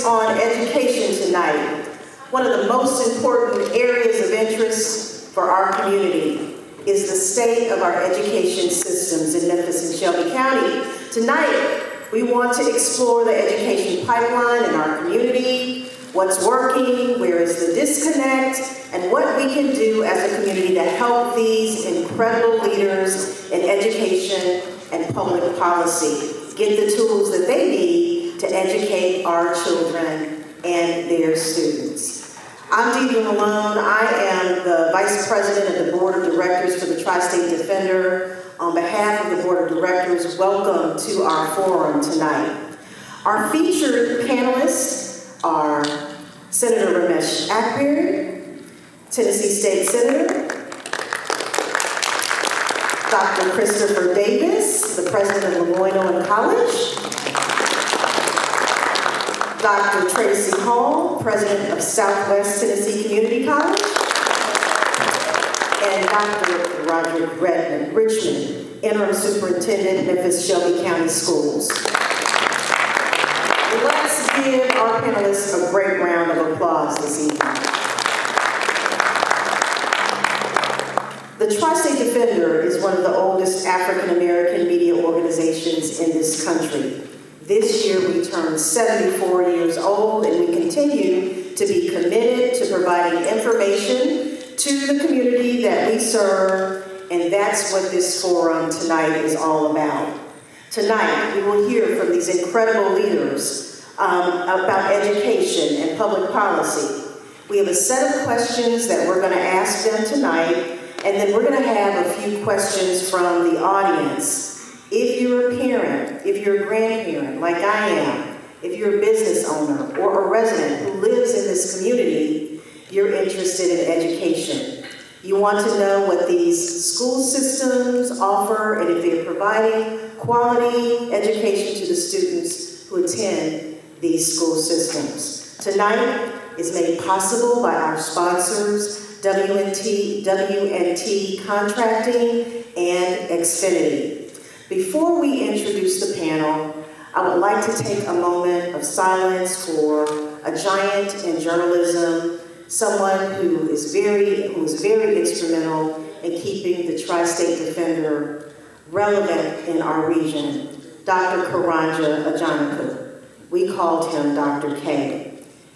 focus on education tonight. One of the most important areas of interest for our community is the state of our education systems in Memphis and Shelby County. Tonight, we want to explore the education pipeline in our community, what's working, where is the disconnect, and what we can do as a community to help these incredible leaders in education and public policy get the tools that they need to educate our children and their students. I'm Deidre Malone. I am the Vice President of the Board of Directors for the Tri-State Defender. On behalf of the Board of Directors, welcome to our forum tonight. Our featured panelists are Senator Ramesh Akberry, Tennessee State Senator, Dr. Christopher Davis, the President of LeMoyne College, Dr. Tracy Hall, President of Southwest Tennessee Community College, and Dr. Roger Richmond, Interim Superintendent, Memphis Shelby County Schools. Let's give our panelists a great round of applause this evening. The Tri-State Defender is one of the oldest African-American media organizations in this country. This year we turned 74 years old, and we continue to be committed to providing information to the community that we serve, and that's what this forum tonight is all about. Tonight, we will hear from these incredible leaders about education and public policy. We have a set of questions that we're going to ask them tonight, and then we're going to have a few questions from the audience. If you're a parent, if you're a grandparent, like I am, if you're a business owner or a resident who lives in this community, you're interested in education. You want to know what these school systems offer and if they're providing quality education to the students who attend these school systems. Tonight is made possible by our sponsors, WNT Contracting and Xfinity. Before we introduce the panel, I would like to take a moment of silence for a giant in journalism, someone who is very instrumental in keeping the Tri-State Defender relevant in our region, Dr. Karanja Ajanaku. We called him Dr. K.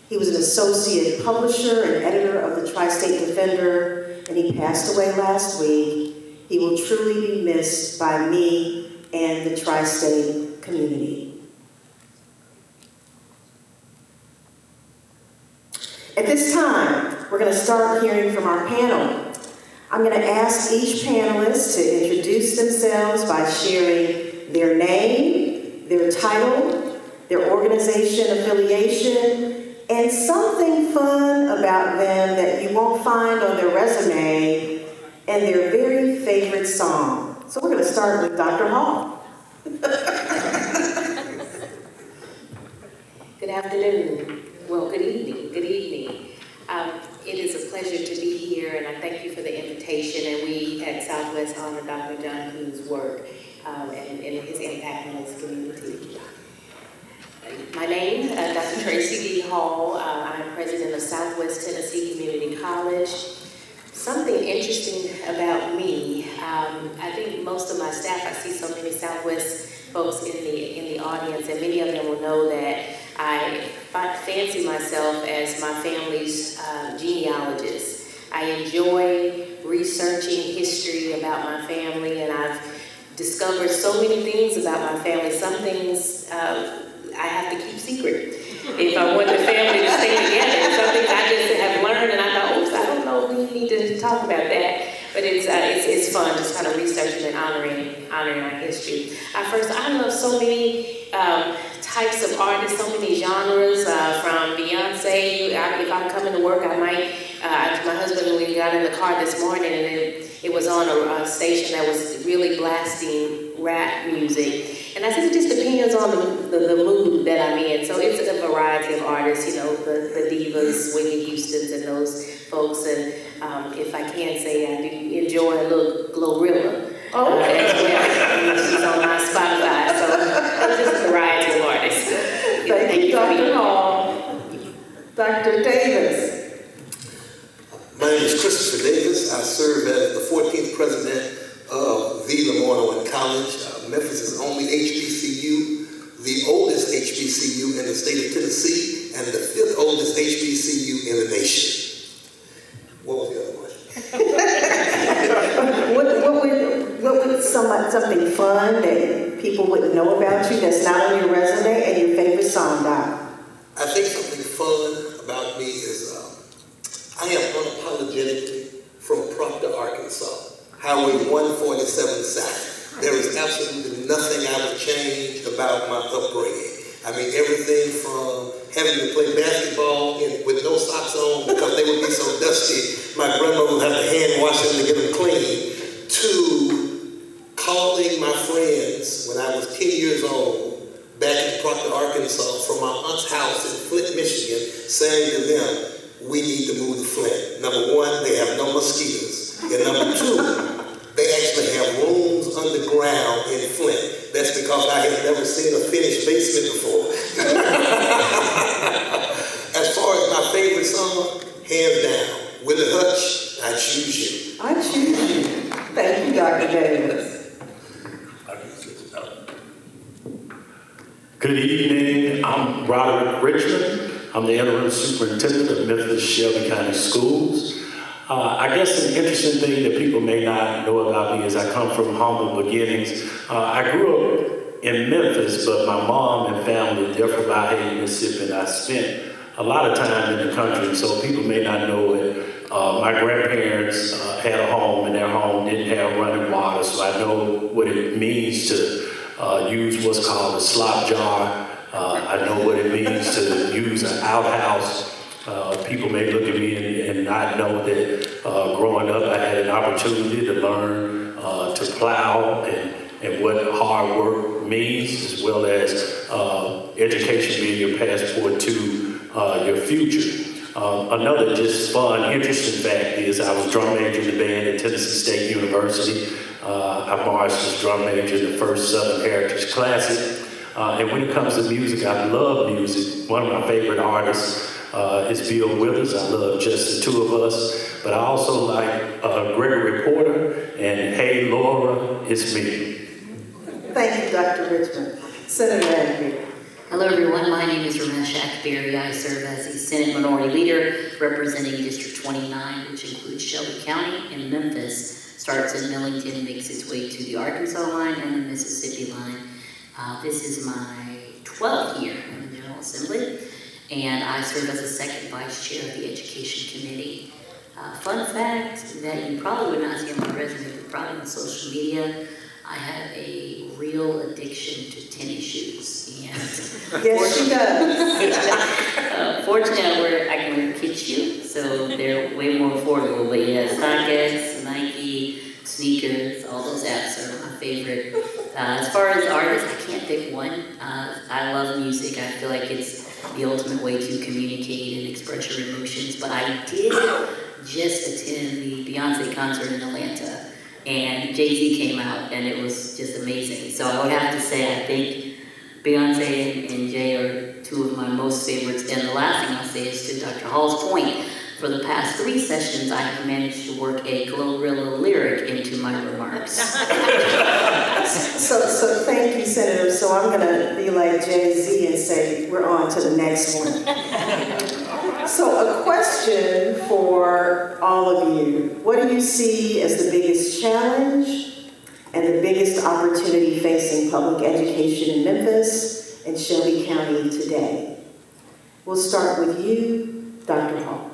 He was an associate publisher and editor of the Tri-State Defender, and he passed away last week. He will truly be missed by me and the Tri-State community. At this time, we're going to start hearing from our panel. I'm going to ask each panelist to introduce themselves by sharing their name, their title, their organization affiliation, and something fun about them that you won't find on their resume, and their very favorite song. So we're going to start with Dr. Hall. Good afternoon. Well, good evening. Good evening. It is a pleasure to be here, and I thank you for the invitation. And we at Southwest honor Dr. John Kuhn's work and his impact on this community. My name, Dr. Tracy D. Hall. I'm president of Southwest Tennessee Community College. Something interesting about me, I think most of my staff, I see so many Southwest folks in the audience, and many of them will know that I fancy myself as my family's genealogist. I enjoy researching history about my family, and I've discovered so many things about my family. Some things I have to keep secret if I want the family to stay together. Some things I just have learned, and I thought, oops, I don't know, we need to talk about that. But it's fun, just kind of researching and honoring our history. I love so many types of artists, so many genres, from Beyonce. If I'm coming to work, I might, my husband, we got in the car this morning, and it was on a station that was really blasting rap music. And I said, it just depends on the mood that I'm in. So it's a variety of artists, you know, the divas, Whitney Houstons, and those folks. And if I can say, I do enjoy a little Glorilla as well. She's on my Spotify. So it's just a variety of artists. Thank you, Dr. Hall. Dr. Davis. My name is Christopher Davis. I serve as the 14th president of the Lamar College. Memphis' only HBCU, the oldest HBCU in the state of Tennessee, and the 5th oldest HBCU in the nation. What was the other question? what would something fun that people wouldn't know about you that's not on your resume and your favorite song, Doc? I think something fun about me is I am unapologetically from Proctor, Arkansas, Highway 147 South. There is absolutely nothing I would change about my upbringing. I mean, everything from having to play basketball with no socks on because they would be so dusty, my grandmother would have to hand wash them to get them clean, to calling my friends when I was 10 years old back in Proctor, Arkansas, from my aunt's house in Flint, Michigan, saying to them, we need to move to Flint. Number one, they have no mosquitoes. And number two, they actually have rooms underground in Flint. That's because I have never seen a finished basement before. As far as my favorite song, hands down, Willie Hutch, I Choose You. I choose you. Thank you, Dr. Davis. Good evening. I'm Roderick Richmond. I'm the interim superintendent of Memphis Shelby County Schools. I guess an interesting thing that people may not know about me is I come from humble beginnings. I grew up in Memphis, but my mom and family, they're from Bahia, Mississippi, and I spent a lot of time in the country, so people may not know it. My grandparents had a home, and their home didn't have running water, so I know what it means to use what's called a slop jar. I know what it means to use an outhouse. People may look at me and not know that growing up I had an opportunity to learn to plow and what hard work means, as well as education being your passport to your future. Another just fun, interesting fact is I was drum major in the band at Tennessee State University. I marched as drum major in the first Southern Heritage Classic. And when it comes to music, I love music. One of my favorite artists is Bill Withers. I love Just the Two of Us. But I also like Gregory Porter and Hey Laura, It's Me. Thank you, Dr. Richmond. Senator Andrew. Hello everyone, my name is Ramesh Akbari. I serve as the Senate Minority Leader representing District 29, which includes Shelby County and Memphis. Starts in Millington, makes its way to the Arkansas line and the Mississippi line. This is my 12th year in the General Assembly, and I serve as the second vice chair of the Education Committee. Fun fact that you probably would not see on my resume, but probably on social media, I have a real addiction to tennis shoes. And Yes, she does. fortunately, I can wear kid shoes, so they're way more affordable. But yeah, StockX, Nike, sneakers, all those apps are my favorite. As far as artists, I can't pick one. I love music. I feel like it's the ultimate way to communicate and express your emotions. But I did just attend the Beyonce concert in Atlanta, and Jay-Z came out, and it was just amazing. So I would have to say I think Beyonce and Jay are two of my most favorites. And the last thing I'll say is to Dr. Hall's point, for the past 3 sessions, I have managed to work a Glorilla lyric into my remarks. So thank you, Senator. So I'm going to be like Jay-Z and say, we're on to the next one. So a question for all of you. What do you see as the biggest challenge and the biggest opportunity facing public education in Memphis and Shelby County today? We'll start with you, Dr. Hall.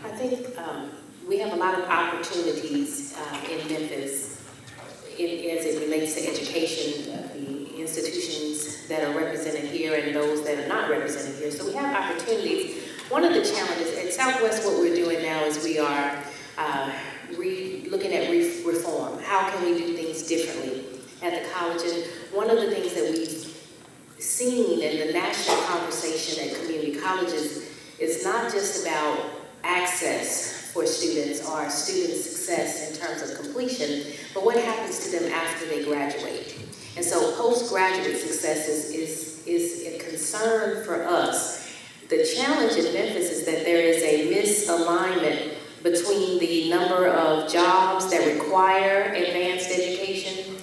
I think we have a lot of opportunities in Memphis as it relates to education, the institutions that are represented here and those that are not represented here. So we have opportunities. One of the challenges at Southwest, what we're doing now is we are looking at reform. How can we do things differently at the college? And one of the things that we've seen in the national conversation at community colleges is not just about access for students or student success in terms of completion, but what happens to them after they graduate. And so postgraduate success is is a concern for us. The challenge in Memphis is that there is a misalignment between the number of jobs that require advanced education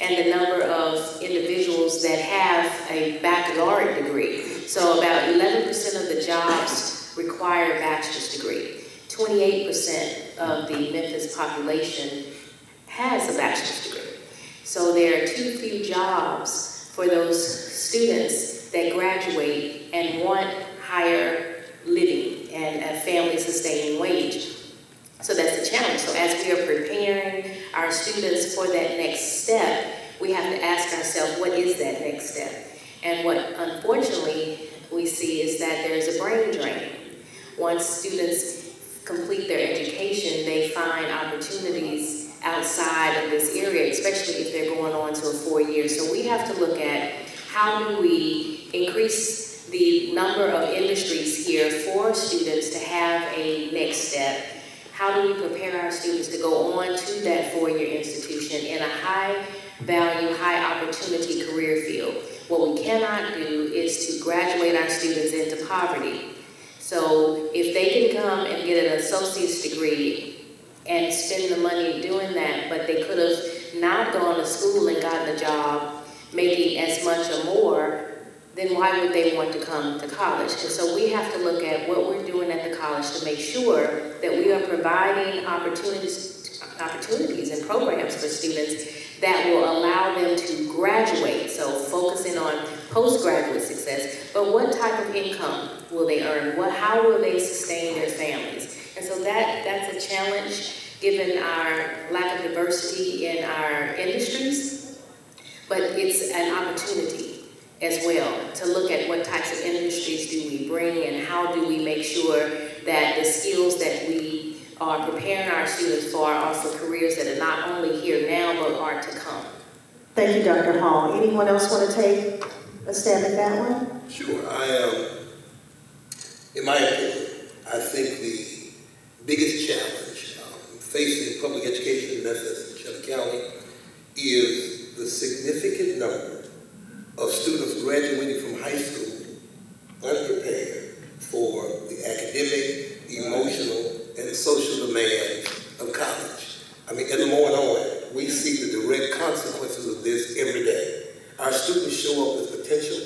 and the number of individuals that have a baccalaureate degree. So about 11% of the jobs require a bachelor's degree. 28% of the Memphis population has a bachelor's degree. So there are too few jobs for those students that graduate and want higher living and a family-sustaining wage. So that's the challenge. So as we are preparing our students for that next step, we have to ask ourselves, what is that next step? And what unfortunately we see is that there's a brain drain. Once students complete their education, they find opportunities outside of this area, especially if they're going on to a 4-year. So we have to look at how do we increase the number of industries here for students to have a next step. How do we prepare our students to go on to that 4-year institution in a high-value, high-opportunity career field? What we cannot do is to graduate our students into poverty. So if they can come and get an associate's degree and spend the money doing that, but they could have not gone to school and gotten a job making as much or more, then why would they want to come to college? And so we have to look at what we're doing at the college to make sure that we are providing opportunities and programs for students that will allow them to graduate. So focusing on postgraduate success, but what type of income will they earn? How will they sustain their families? And so that's a challenge given our lack of diversity in our industries, but it's an opportunity as well to look at what types of industries do we bring and how do we make sure that the skills that we are preparing our students for are for careers that are not only here now but are to come. Thank you, Dr. Hall. Anyone else want to take a stab at that one? Sure. In my opinion, I think the biggest challenge facing public education in Memphis and Shelby County is the significant number of students graduating from high school unprepared for the academic, emotional, and social demands of college. I mean, in the morning on, we see the direct consequences of this every day. Our students show up with potential,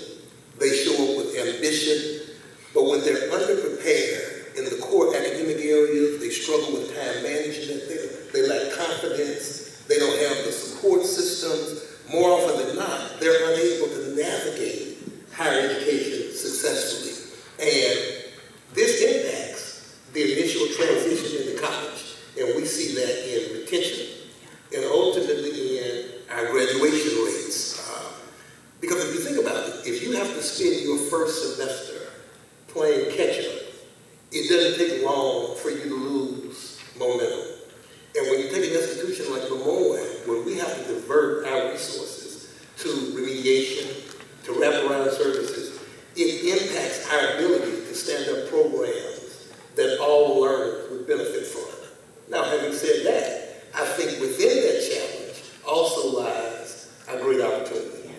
they show up with ambition, but when they're underprepared in the core academic areas, they struggle with time management, they lack confidence, they don't have the support systems. More often than not, they're unable to navigate higher education successfully. And this impacts the initial transition into college. And we see that in retention and ultimately in our graduation rates. Because if you think about it, if you have to spend your first semester playing catch-up, it doesn't take long for you to lose momentum. And when you take an institution like Lemoyne, where we have to divert our resources to remediation, to wraparound services, it impacts our ability to stand up programs that all learners would benefit from. Now, having said that, I think within that challenge also lies a great opportunity.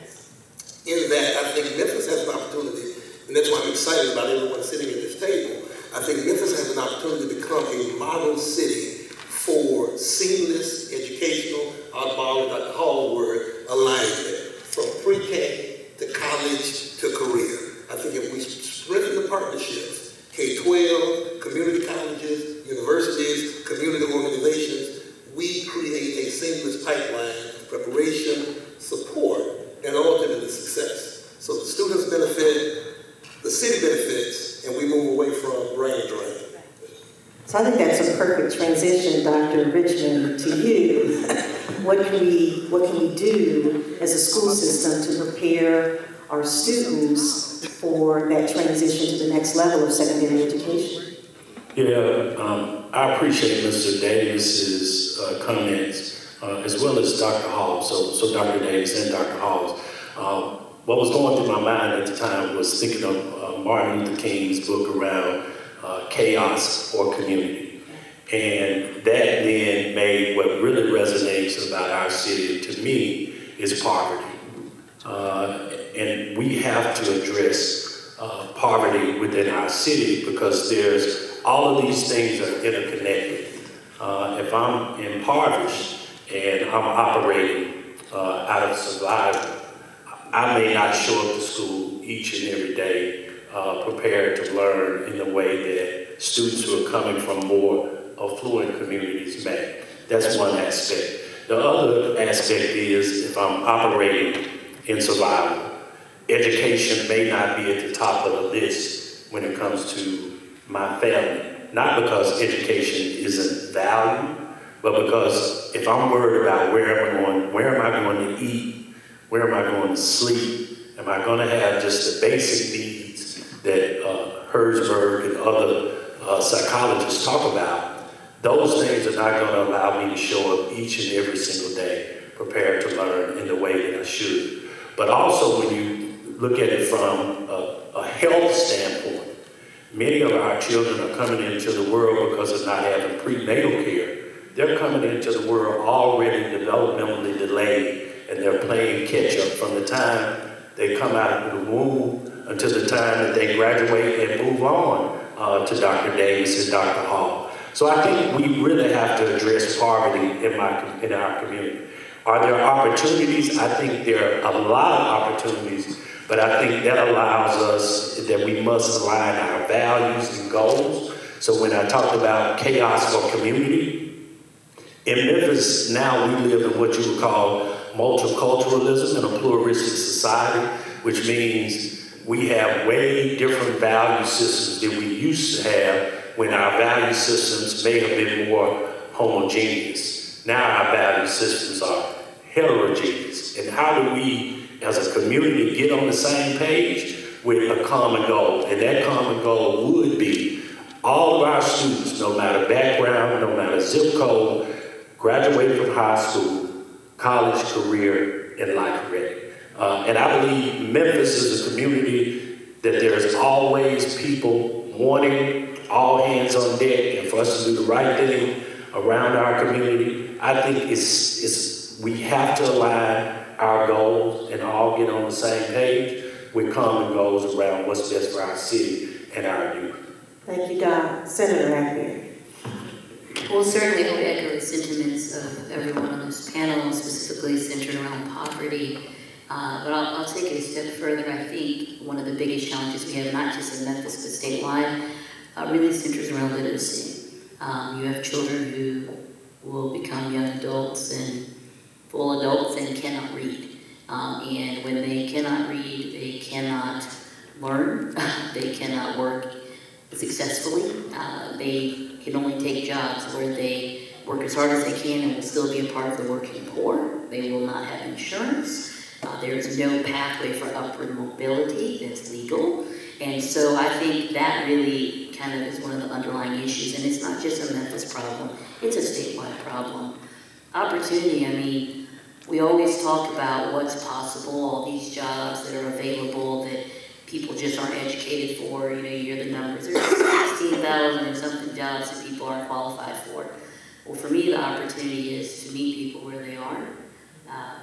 In that, I think Memphis has an opportunity, and that's why I'm excited about everyone sitting at this table. I think Memphis has an opportunity to become a model city for seamless educational, I'll borrow Dr. Hall's word, alignment, from pre-K to college to career. I think if we strengthen the partnerships, K-12, community colleges, universities, community organizations, we create a seamless pipeline of preparation, support, and ultimately success. So the students benefit, the city benefits, and we move away from brain drain. So I think that's a perfect transition, Dr. Richmond, to you. What can we do as a school system to prepare our students for that transition to the next level of secondary education? Yeah, I appreciate Mr. Davis's comments, as well as Dr. Hall. So Dr. Davis and Dr. Hall. What was going through my mind at the time was thinking of Martin Luther King's book around chaos or community. And that then made what really resonates about our city, to me, is poverty. and we have to address poverty within our city because there's all of these things are interconnected. If I'm impoverished and I'm operating out of survival, I may not show up to school each and every day prepared to learn in the way that students who are coming from more affluent communities may. That's one aspect. The other aspect is if I'm operating in survival, education may not be at the top of the list when it comes to my family. Not because education isn't valued, but because if I'm worried about where am I going to eat, where am I going to sleep, am I going to have just the basic needs that Herzberg and other psychologists talk about, those things are not going to allow me to show up each and every single day prepared to learn in the way that I should. But also when you look at it from a health standpoint, many of our children are coming into the world because of not having prenatal care. They're coming into the world already developmentally delayed, and they're playing catch up from the time they come out of the womb until the time that they graduate and move on to Dr. Davis and Dr. Hall. So I think we really have to address poverty in our community. Are there opportunities? I think there are a lot of opportunities, but I think that allows us that we must align our values and goals. So when I talked about chaos or community, in Memphis now we live in what you would call multiculturalism and a pluralistic society, which means we have way different value systems than we used to have when our value systems may have been more homogeneous. Now our value systems are heterogeneous. And how do we, as a community, get on the same page with a common goal? And that common goal would be all of our students, no matter background, no matter zip code, graduate from high school, college, career, and life ready. And I believe Memphis is a community that there's always people wanting all hands on deck and for us to do the right thing around our community. I think we have to align our goals and all get on the same page with common goals around what's best for our city and our youth. Thank you, Don. Senator Hackberry. Well, certainly I would echo the sentiments of everyone on this panel, specifically centered around poverty. But I'll take it a step further. I think one of the biggest challenges we have, not just in Memphis, but statewide, really centers around literacy. You have children who will become young adults and full adults and cannot read. And when they cannot read, they cannot learn, they cannot work successfully. They can only take jobs where they work as hard as they can and will still be a part of the working poor. They will not have insurance. There is no pathway for upward mobility that's legal. And so I think that really kind of is one of the underlying issues. And it's not just a Memphis problem, it's a statewide problem. Opportunity, I mean, we always talk about what's possible, all these jobs that are available that people just aren't educated for. You know, you hear the numbers, there's 16,000 and something jobs that people aren't qualified for. Well, for me, the opportunity is to meet people where they are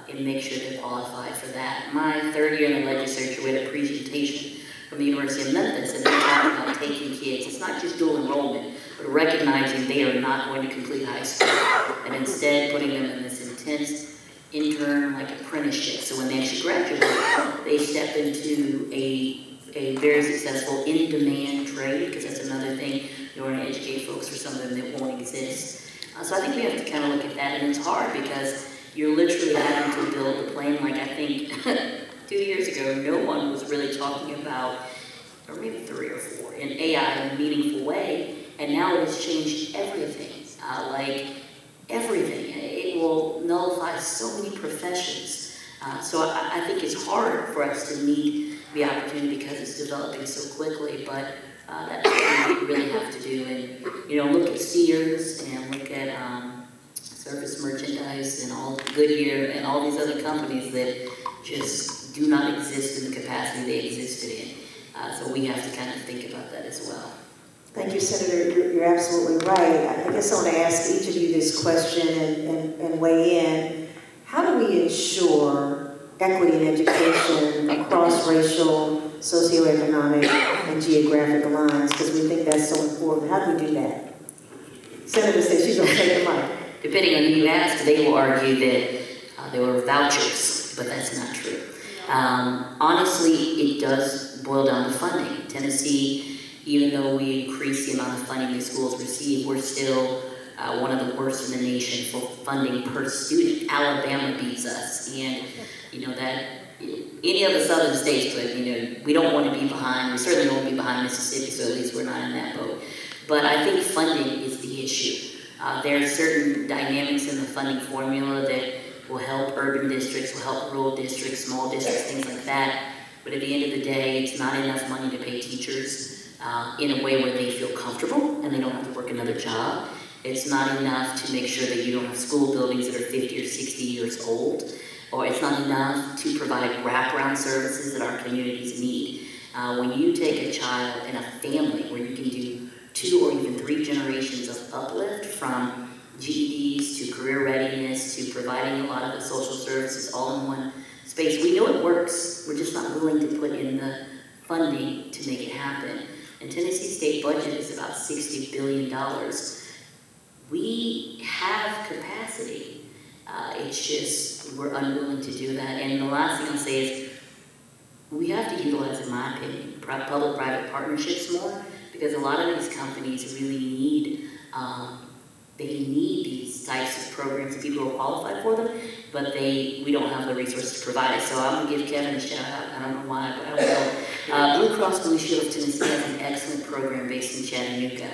and make sure they're qualified for that. My third year in the legislature, we had a presentation from the University of Memphis, and they talked about taking kids. It's not just dual enrollment, but recognizing they are not going to complete high school, and instead putting them in this intense intern, like apprenticeship. So when they actually graduate, they step into a very successful in-demand trade, because that's another thing. You want to educate folks for some of them that won't exist. So I think we have to kind of look at that, and it's hard because you're literally having to build a plane. Like I think 2 years ago, no one was really talking about, or maybe 3 or 4, in AI in a meaningful way, and now it has changed everything. Like everything. It will nullify so many professions. So I think it's hard for us to meet the opportunity because it's developing so quickly, but that's what we really have to do. And, you know, look at Sears and look at Service Merchandise and all Goodyear and all these other companies that just do not exist in the capacity they existed in. So we have to kind of think about that as well. Thank you, Senator. You're absolutely right. I guess I want to ask each of you this question and weigh in. How do we ensure equity in education across racial, socioeconomic, and geographic lines, because we think that's so important. How do we do that? Senator says she's going to take the mic. Depending on who you ask, they will argue that there were vouchers, but that's not true. Honestly, it does boil down to funding. Tennessee, even though we increase the amount of funding the schools receive, we're still one of the worst in the nation for funding per student. Alabama beats us, and you know that any of the southern states, but you know we don't want to be behind. We certainly won't be behind Mississippi, so at least we're not in that boat. But I think funding is the issue. There are certain dynamics in the funding formula that will help urban districts, will help rural districts, small districts, things like that. But at the end of the day, it's not enough money to pay teachers in a way where they feel comfortable and they don't have to work another job. It's not enough to make sure that you don't have school buildings that are 50 or 60 years old. Or it's not enough to provide wraparound services that our communities need. When you take a child and a family where you can do 2 or even 3 generations of uplift from GEDs to career readiness to providing a lot of the social services all in one space. We know it works. We're just not willing to put in the funding to make it happen. And Tennessee state budget is about $60 billion. We have capacity. It's just we're unwilling to do that. And the last thing I'll say is we have to utilize, in my opinion, public-private partnerships more, because a lot of these companies really need these types of programs and people who are qualified for them, but we don't have the resources to provide it. So I'm gonna give Kevin a shout out. I don't know why, but I don't know. Blue Cross Blue Shield of Tennessee has an excellent program based in Chattanooga,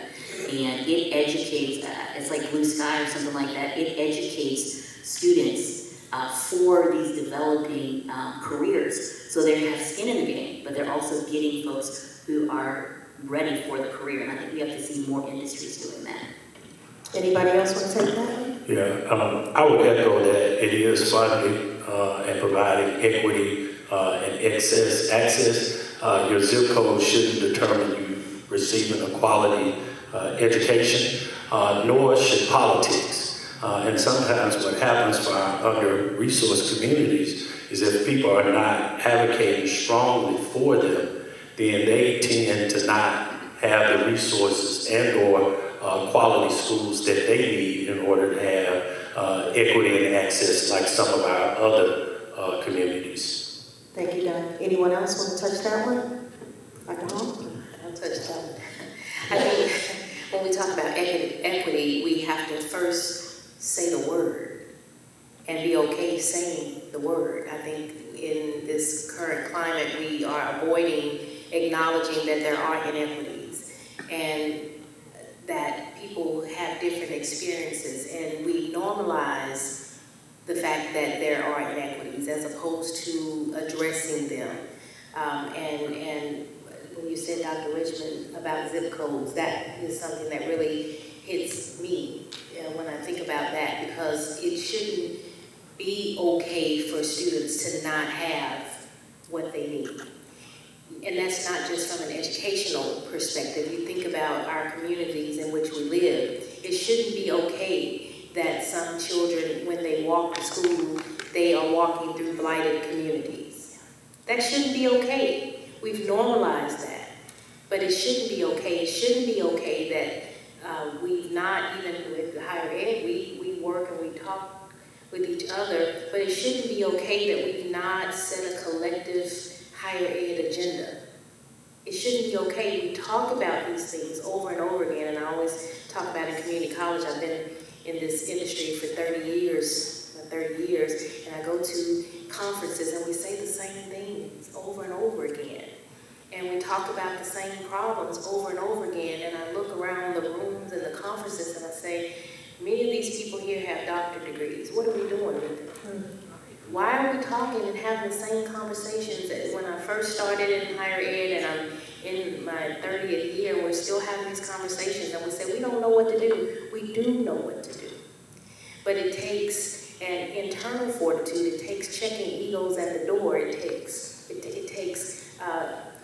and it educates. It's like Blue Sky or something like that. It educates students for these developing careers, so they have skin in the game, but they're also getting folks who are ready for the career. And I think we have to see more industries doing that. Anybody else want to take that one? Yeah, I would echo that it is funding and providing equity and access. Your zip code shouldn't determine you receiving a quality education, nor should politics. And sometimes what happens for our under-resourced communities is if people are not advocating strongly for them, then they tend to not have the resources and or quality schools that they need in order to have equity and access like some of our other communities. Thank you, Don. Anyone else want to touch that one? Dr. Hall? I'll touch that one. I think when we talk about equity, we have to first say the word and be okay saying the word. I think in this current climate, we are avoiding acknowledging that there are inequities and that people have different experiences, and we normalize the fact that there are inequities as opposed to addressing them. And when you said, Dr. Richmond, about zip codes, that is something that really hits me when I think about that, because it shouldn't be okay for students to not have what they need. And that's not just from an educational perspective. You think about our communities in which we live. It shouldn't be okay that some children, when they walk to school, they are walking through blighted communities. That shouldn't be okay. We've normalized that. But it shouldn't be okay. It shouldn't be okay that we've not, even with higher ed, we work and we talk with each other, but it shouldn't be okay that we've not set a collective higher ed agenda. It shouldn't be okay. We talk about these things over and over again, and I always talk about in community college. I've been in this industry for 30 years, and I go to conferences and we say the same things over and over again. And we talk about the same problems over and over again, and I look around the rooms and the conferences and I say, many of these people here have doctorate degrees. What are we doing with it? Why are we talking and having the same conversations as when I first started in higher ed and I'm in my 30th year, we're still having these conversations and we say, we don't know what to do. We do know what to do. But it takes an internal fortitude. It takes checking egos at the door. It takes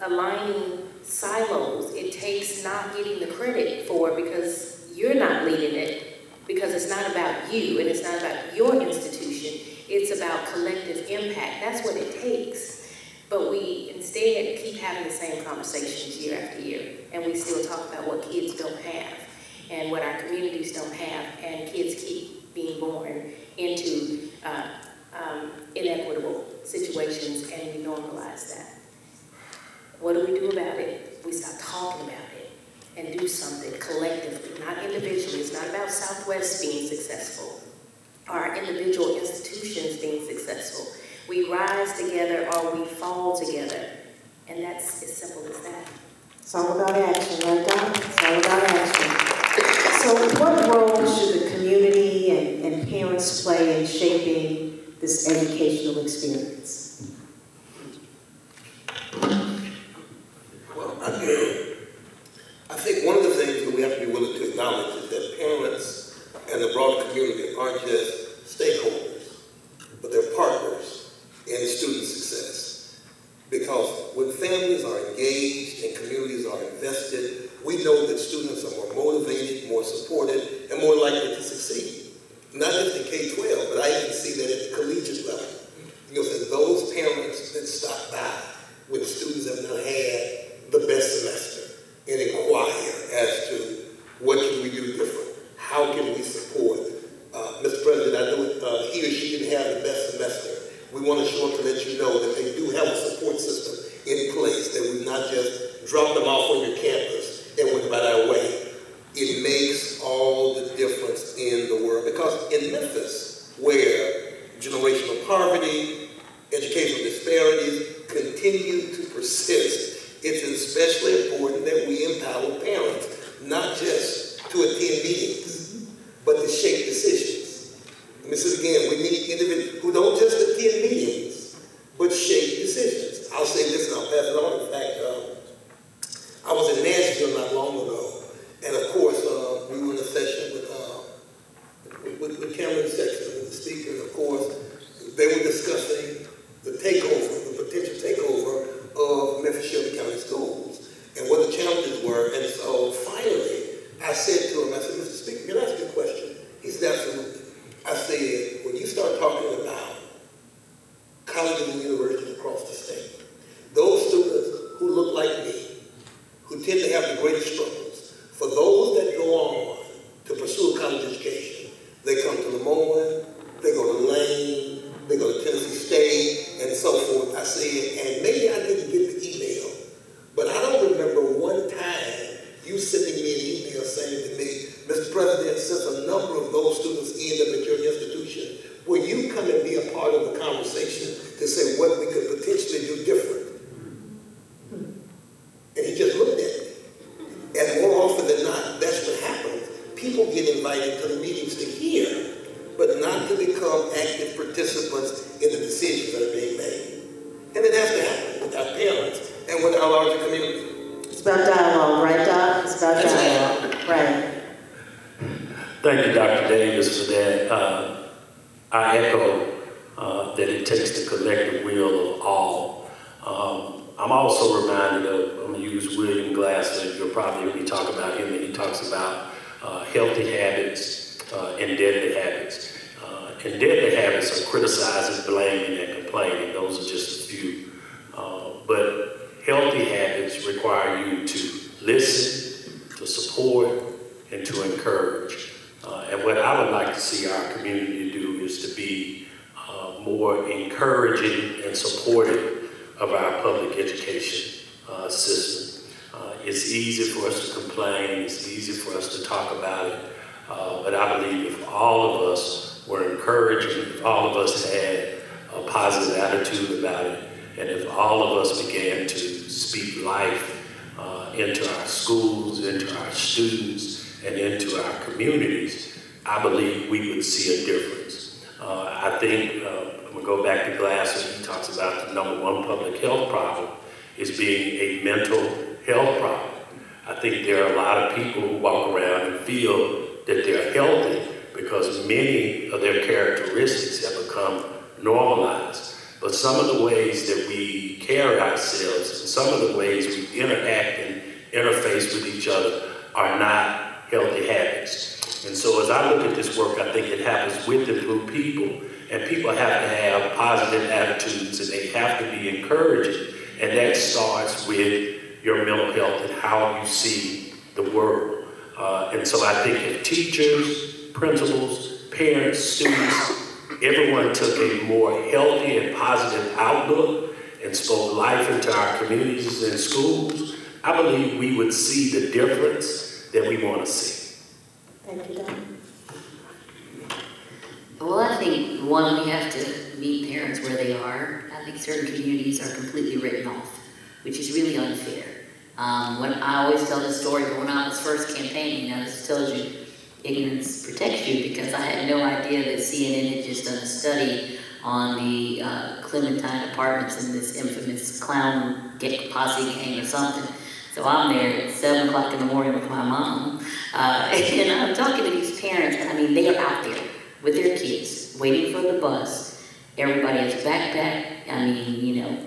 aligning silos. It takes not getting the credit for it because you're not leading it, because it's not about you and it's not about your institution. It's about collective impact. That's what it takes. But we instead keep having the same conversations year after year, and we still talk about what kids don't have and what our communities don't have, and kids keep being born into inequitable situations, and we normalize that. What do we do about it? We stop talking about it and do something collectively, not individually. It's not about Southwest being successful, our individual institutions being successful. We rise together or we fall together, and that's as simple as that. It's all about action, right, Doc? It's all about action. So what role should the community and parents play in shaping this educational experience? Well, I think one of the things that we have to be willing to acknowledge is that parents and the broader community aren't just stakeholders, but they're partners in student success. Because when families are engaged and communities are invested, we know that students are more motivated, more supported, and more likely to succeed. Not just in K-12, but I even see that at the collegiate level. You know, so those parents that stop by when students have not had the best semester and inquire as to what can we do different, how can we support. Mr. President, I know he or she didn't have the best semester. We want to show up to let you know that they do have a support system in place, that we've not just dropped them off on your campus and went about our way. It makes all the difference in the world, because in Memphis, where generational poverty, educational disparities continue to persist, it's especially important that we empower parents, not just to attend meetings, but to shape decisions. Let me say it again, we need individuals who don't just attend meetings, but shape decisions. I'll say this and I'll pass it on. In fact, I was in Nashville not long ago, and of course, we were in a session with Cameron Sexton, the speaker, and of course, they were discussing the takeover, the potential takeover of Memphis Shelby County Schools, and what the challenges were. And so finally, I said to him, I said, Mr. Speaker, can I ask you a question? He said, absolutely. I said, when you start talking about colleges and universities across the state, those students who look like me, who tend to have the greatest struggles, for those that go on to pursue a college education, they come to Lemoyne, they go to Lane, they go to Tennessee State, and so forth. I said, and maybe I didn't get the email, but I don't remember one time you sending me an email saying to me, Mr. President, since a number of those students end up at your institution, will you come and be a part of the conversation to say what we could potentially do different? And he just looked at me. And more often than not, that's what happens. People get invited to the meetings to hear, but not to become active participants in the decisions that are being made. And it has to happen with our parents and with our larger community. It's about dialogue, right, Doc? It's about dialogue, right. Thank you, Dr. Davis, for that. I echo that it takes the collective will of all. I'm also reminded of, I'm going to use William Glasser. You'll probably, when you talk about him, and he talks about healthy habits and deadly habits. And deadly habits are criticizing, blaming, and complaining. Those are just a few. But healthy habits require you to listen, to support, and to encourage. And what I would like to see our community do is to be more encouraging and supportive of our public education system. It's easy for us to complain, it's easy for us to talk about it, but I believe if all of us were encouraging, if all of us had a positive attitude about it, and if all of us began to speak life into our schools, into our students, and into our communities, I believe we would see a difference. I think, I'm gonna go back to Glasser. He talks about the #1 public health problem is being a mental health problem. I think there are a lot of people who walk around and feel that they're healthy because many of their characteristics have become normalized. But some of the ways that we carry ourselves, and some of the ways we interact and interface with each other are not healthy habits. And so as I look at this work, I think it happens with and through people. and people have to have positive attitudes, and they have to be encouraging, and that starts with your mental health and how you see the world. And so I think if teachers, principals, parents, students, everyone took a more healthy and positive outlook and spoke life into our communities and schools, I believe we would see the difference that we want to see. Thank you, Don. Well, I think, one, we have to meet parents where they are. I think certain communities are completely written off, which is really unfair. When I always tell the story, but when I was first campaigning, this tells you ignorance protects you, because I had no idea that CNN had just done a study on the Clementine apartments in this infamous clown posse gang or something. So I'm there at 7 o'clock in the morning with my mom, and I'm talking to these parents, and I mean, they are out there with their kids, waiting for the bus. Everybody has a backpack. I mean, you know,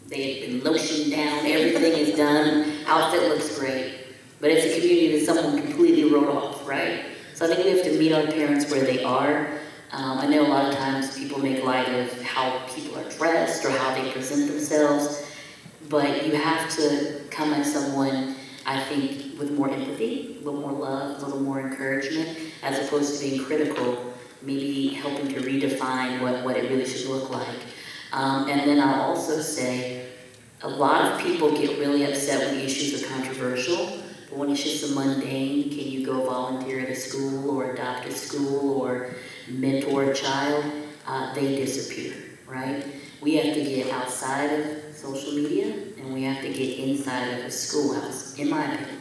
they have been lotioned down, everything is done, outfit looks great. But it's a community that someone completely wrote off, right? So I think we have to meet our parents where they are. I know a lot of times people make light of how people are dressed or how they present themselves, but you have to come at someone, I think, with more empathy, a little more love, a little more encouragement, as opposed to being critical, maybe helping to redefine what it really should look like. And then I'll also say, a lot of people get really upset when the issues are controversial, but when it's just a mundane, can you go volunteer at a school or adopt a school or mentor a child, they disappear, right? We have to get outside of social media, and we have to get inside of a schoolhouse, in my opinion.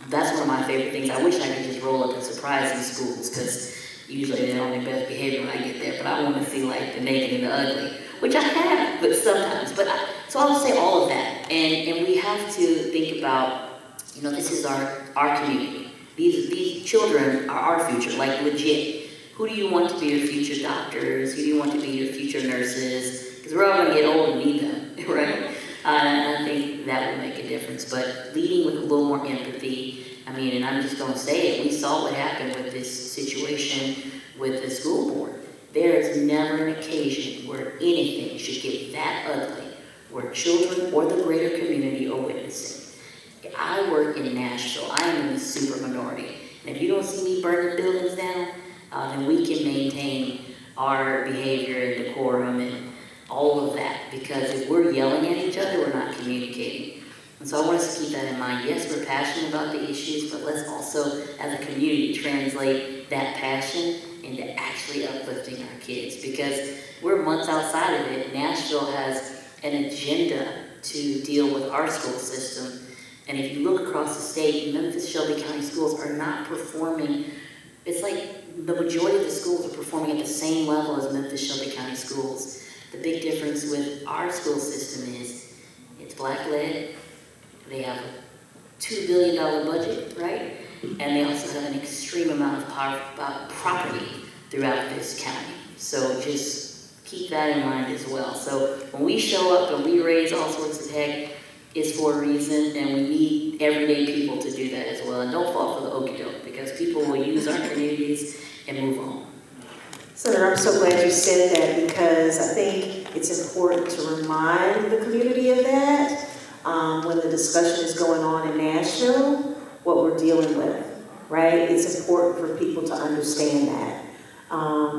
That's one of my favorite things. I wish I could just roll up and surprise these schools, because usually they're on their best behavior when I get there, but I want to see like the naked and the ugly, which I have, but sometimes. So I'll say all of that, and we have to think about, you know, this is our community. These children are our future, like legit. Who do you want to be your future doctors? Who do you want to be your future nurses? Because we're all going to get old and need them, right? And I think that will make a difference. But leading with a little more empathy. I mean, and I'm just going to say it, we saw what happened with this situation with the school board. There is never an occasion where anything should get that ugly, where children or the greater community are witnessing. I work in Nashville. I am in the super minority. And if you don't see me burning buildings down, then we can maintain our behavior and decorum and all of that. Because if we're yelling at each other, we're not communicating. And so I want us to keep that in mind. Yes, we're passionate about the issues, but let's also, as a community, translate that passion into actually uplifting our kids. Because we're months outside of it. Nashville has an agenda to deal with our school system. And if you look across the state, Memphis Shelby County schools are not performing. It's like the majority of the schools are performing at the same level as Memphis Shelby County schools. The big difference with our school system is it's black-led. They have a $2 billion budget, right? And they also have an extreme amount of property throughout this county. So just keep that in mind as well. So when we show up and we raise all sorts of heck, it's for a reason, and we need everyday people to do that as well. And don't fall for the okie doke, because people will use our communities and move on. Senator, I'm so glad you said that, because I think it's important to remind the community of that when the discussion is going on in Nashville, what we're dealing with, right? It's important for people to understand that.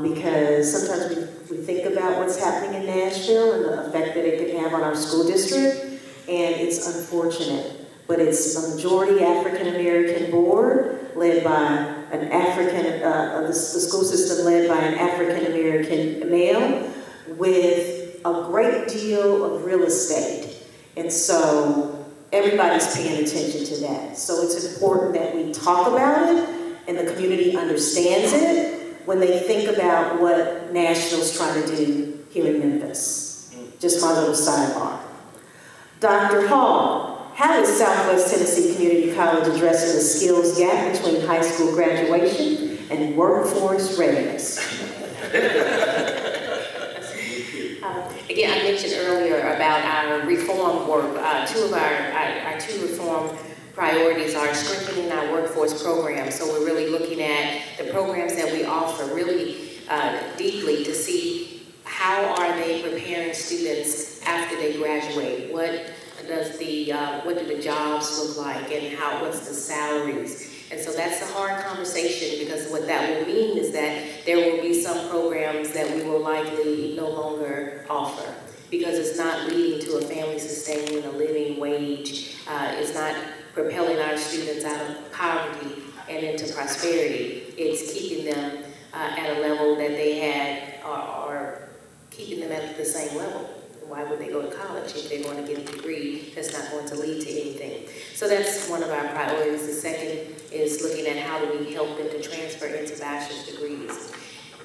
Because sometimes we think about what's happening in Nashville and the effect that it can have on our school district, and it's unfortunate. But it's a majority African-American board led by an the school system led by an African-American male with a great deal of real estate. And so everybody's paying attention to that. So it's important that we talk about it and the community understands it when they think about what Nashville's trying to do here in Memphis. Just my little sidebar. Dr. Hall, how is Southwest Tennessee Community College addressing the skills gap between high school graduation and workforce readiness? Again, I mentioned earlier about our reform work. Two of our two reform priorities are strengthening our workforce program. So we're really looking at the programs that we offer, really deeply to see how are they preparing students after they graduate. What do the jobs look like, and what's the salaries? And so that's a hard conversation, because what that will mean is that there will be some programs that we will likely no longer offer, because it's not leading to a family sustaining a living wage. It's not propelling our students out of poverty and into prosperity. It's keeping them at a level that they had, or keeping them at the same level. Why would they go to college if they're going to get a degree that's not going to lead to anything? So that's one of our priorities. The second is looking at how do we help them to transfer into bachelor's degrees.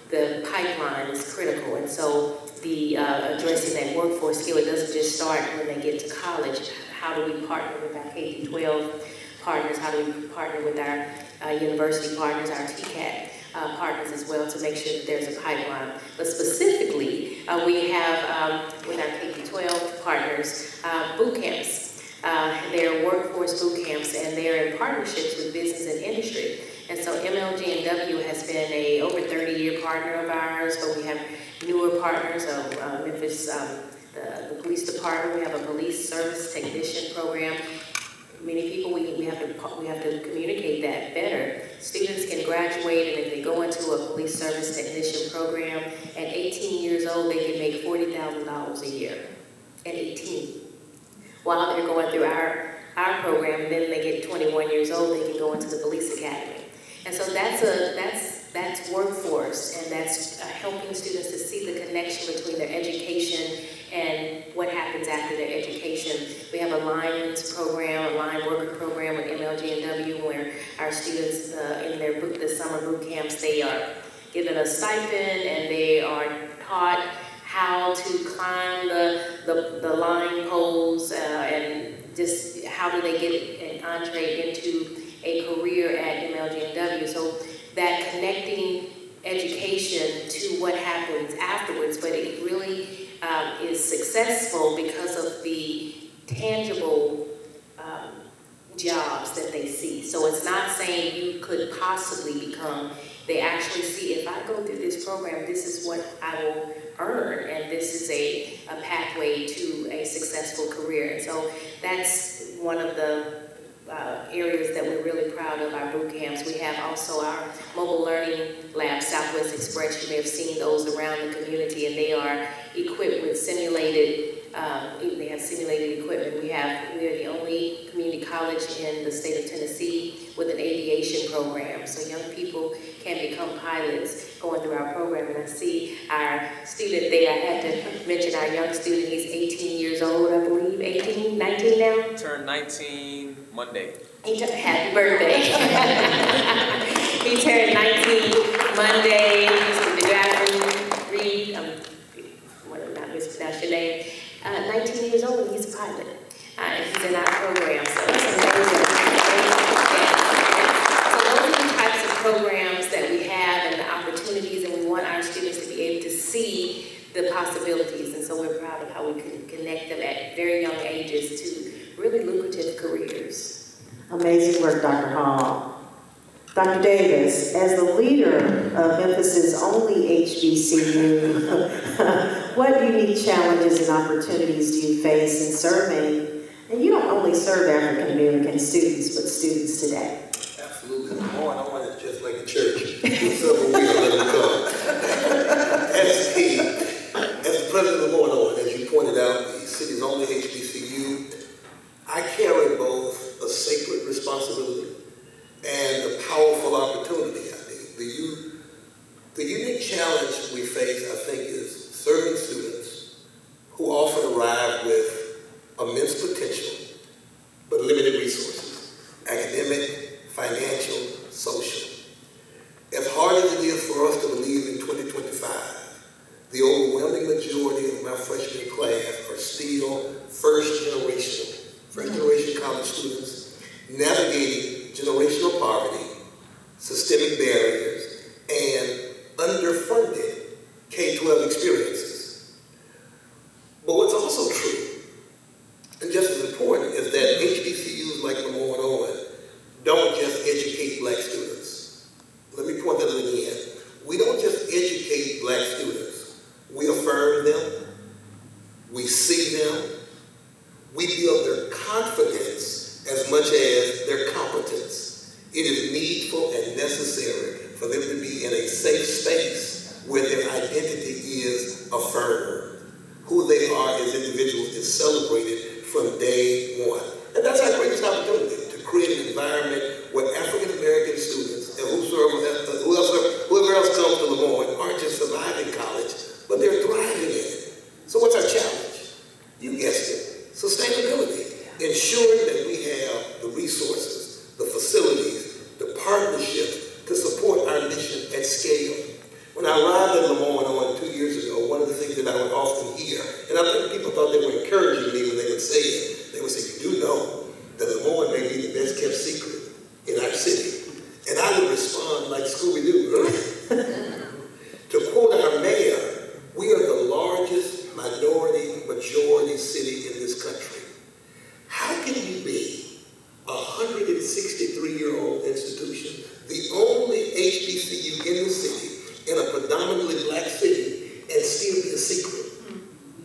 The pipeline is critical, and so the addressing that workforce skill, it doesn't just start when they get to college. How do we partner with our K-12 partners? How do we partner with our university partners, our TCAT partners as well, to make sure that there's a pipeline? But specifically, we have with our K-12 partners boot camps. They're workforce boot camps, and they're in partnerships with business and industry. And so MLG&W has been a over 30-year partner of ours, but we have newer partners of Memphis, the police department. We have a police service technician program. Many people, we have to communicate that better. Students can graduate, and if they go into a police service technician program, at 18 years old, they can make $40,000 a year at 18. While they're going through our program, and then they get 21 years old, they can go into the police academy. And so that's workforce, and that's helping students to see the connection between their education and what happens after their education. We have a lineman's program, a line worker program with MLG&W, where our students in the summer boot camps, they are given a stipend, and they are taught how to climb the line poles, and just how do they get an entree into a career at MLG&W. So that connecting education to what happens afterwards, but it really is successful because of the tangible jobs that they see. So it's not saying you could possibly become, they actually see, if I go through this program, this is what I will earn, and this is a pathway to a successful career. And so that's one of the areas that we're really proud of, our boot camps. We have also our mobile learning lab, Southwest Express. You may have seen those around the community, and they are equipped with simulated, they have simulated equipment. We are the only community college in the state of Tennessee with an aviation program. So young people can become pilots going through our program. And I see our student there, I had to mention our young student, he's 18 years old, I believe, 18, 19 now? Turned 19 Monday. Happy birthday. He turned 19 Monday. He's in the Dragon Reed. I'm not mispronounced your name. 19 years old, and he's a pilot. And he's in our program, so it's amazing. So those are the types of programs that we have and the opportunities, and we want our students to be able to see the possibilities. And so we're proud of how we can connect them at very young ages to really lucrative careers. Amazing work, Dr. Hall. Dr. Davis, as the leader of Memphis's only HBCU, what unique challenges and opportunities do you face in serving? And you don't only serve African American students, but students today. Absolutely. The more I want it just like a church. So we let them come. As the president of the Board, as you pointed out, the city's only HBCU, I carry both a sacred responsibility and a powerful opportunity. I think the unique challenge we face, I think, is serving students who often arrive with immense potential, but limited resources, academic, financial, social. As hard as it is for us to believe in 2025, the overwhelming majority of my freshman class are still first generation college students navigating generational poverty, systemic barriers, and underfunded K-12 experiences. But what's also true, and just as important, is that HBCUs like Lamar and Owen don't just educate black students. Let me point that out again. We don't just educate We build their confidence as much as their competence. It is needful and necessary for them to be in a safe space where their identity is affirmed. Who they are as individuals is celebrated from day one. And that's our greatest opportunity, to create an environment where African American students and whoever else comes to Lemoyne aren't just surviving college, but they're thriving in it. So what's our challenge? You guessed it, sustainability. Ensuring that we have the resources, the facilities, the partnerships to support our mission at scale. When I arrived at Lemoyne 2 years ago, one of the things that I would often hear, and I think people thought they were encouraging me when they would say it, they would say, "You do know that Lemoyne may be the best kept secret in our city." And I would respond like Scooby-Doo, really? To quote our mayor, "We are the largest majority city in this country." How can you be a 163-year-old institution, the only HBCU in the city, in a predominantly black city, and still be a secret?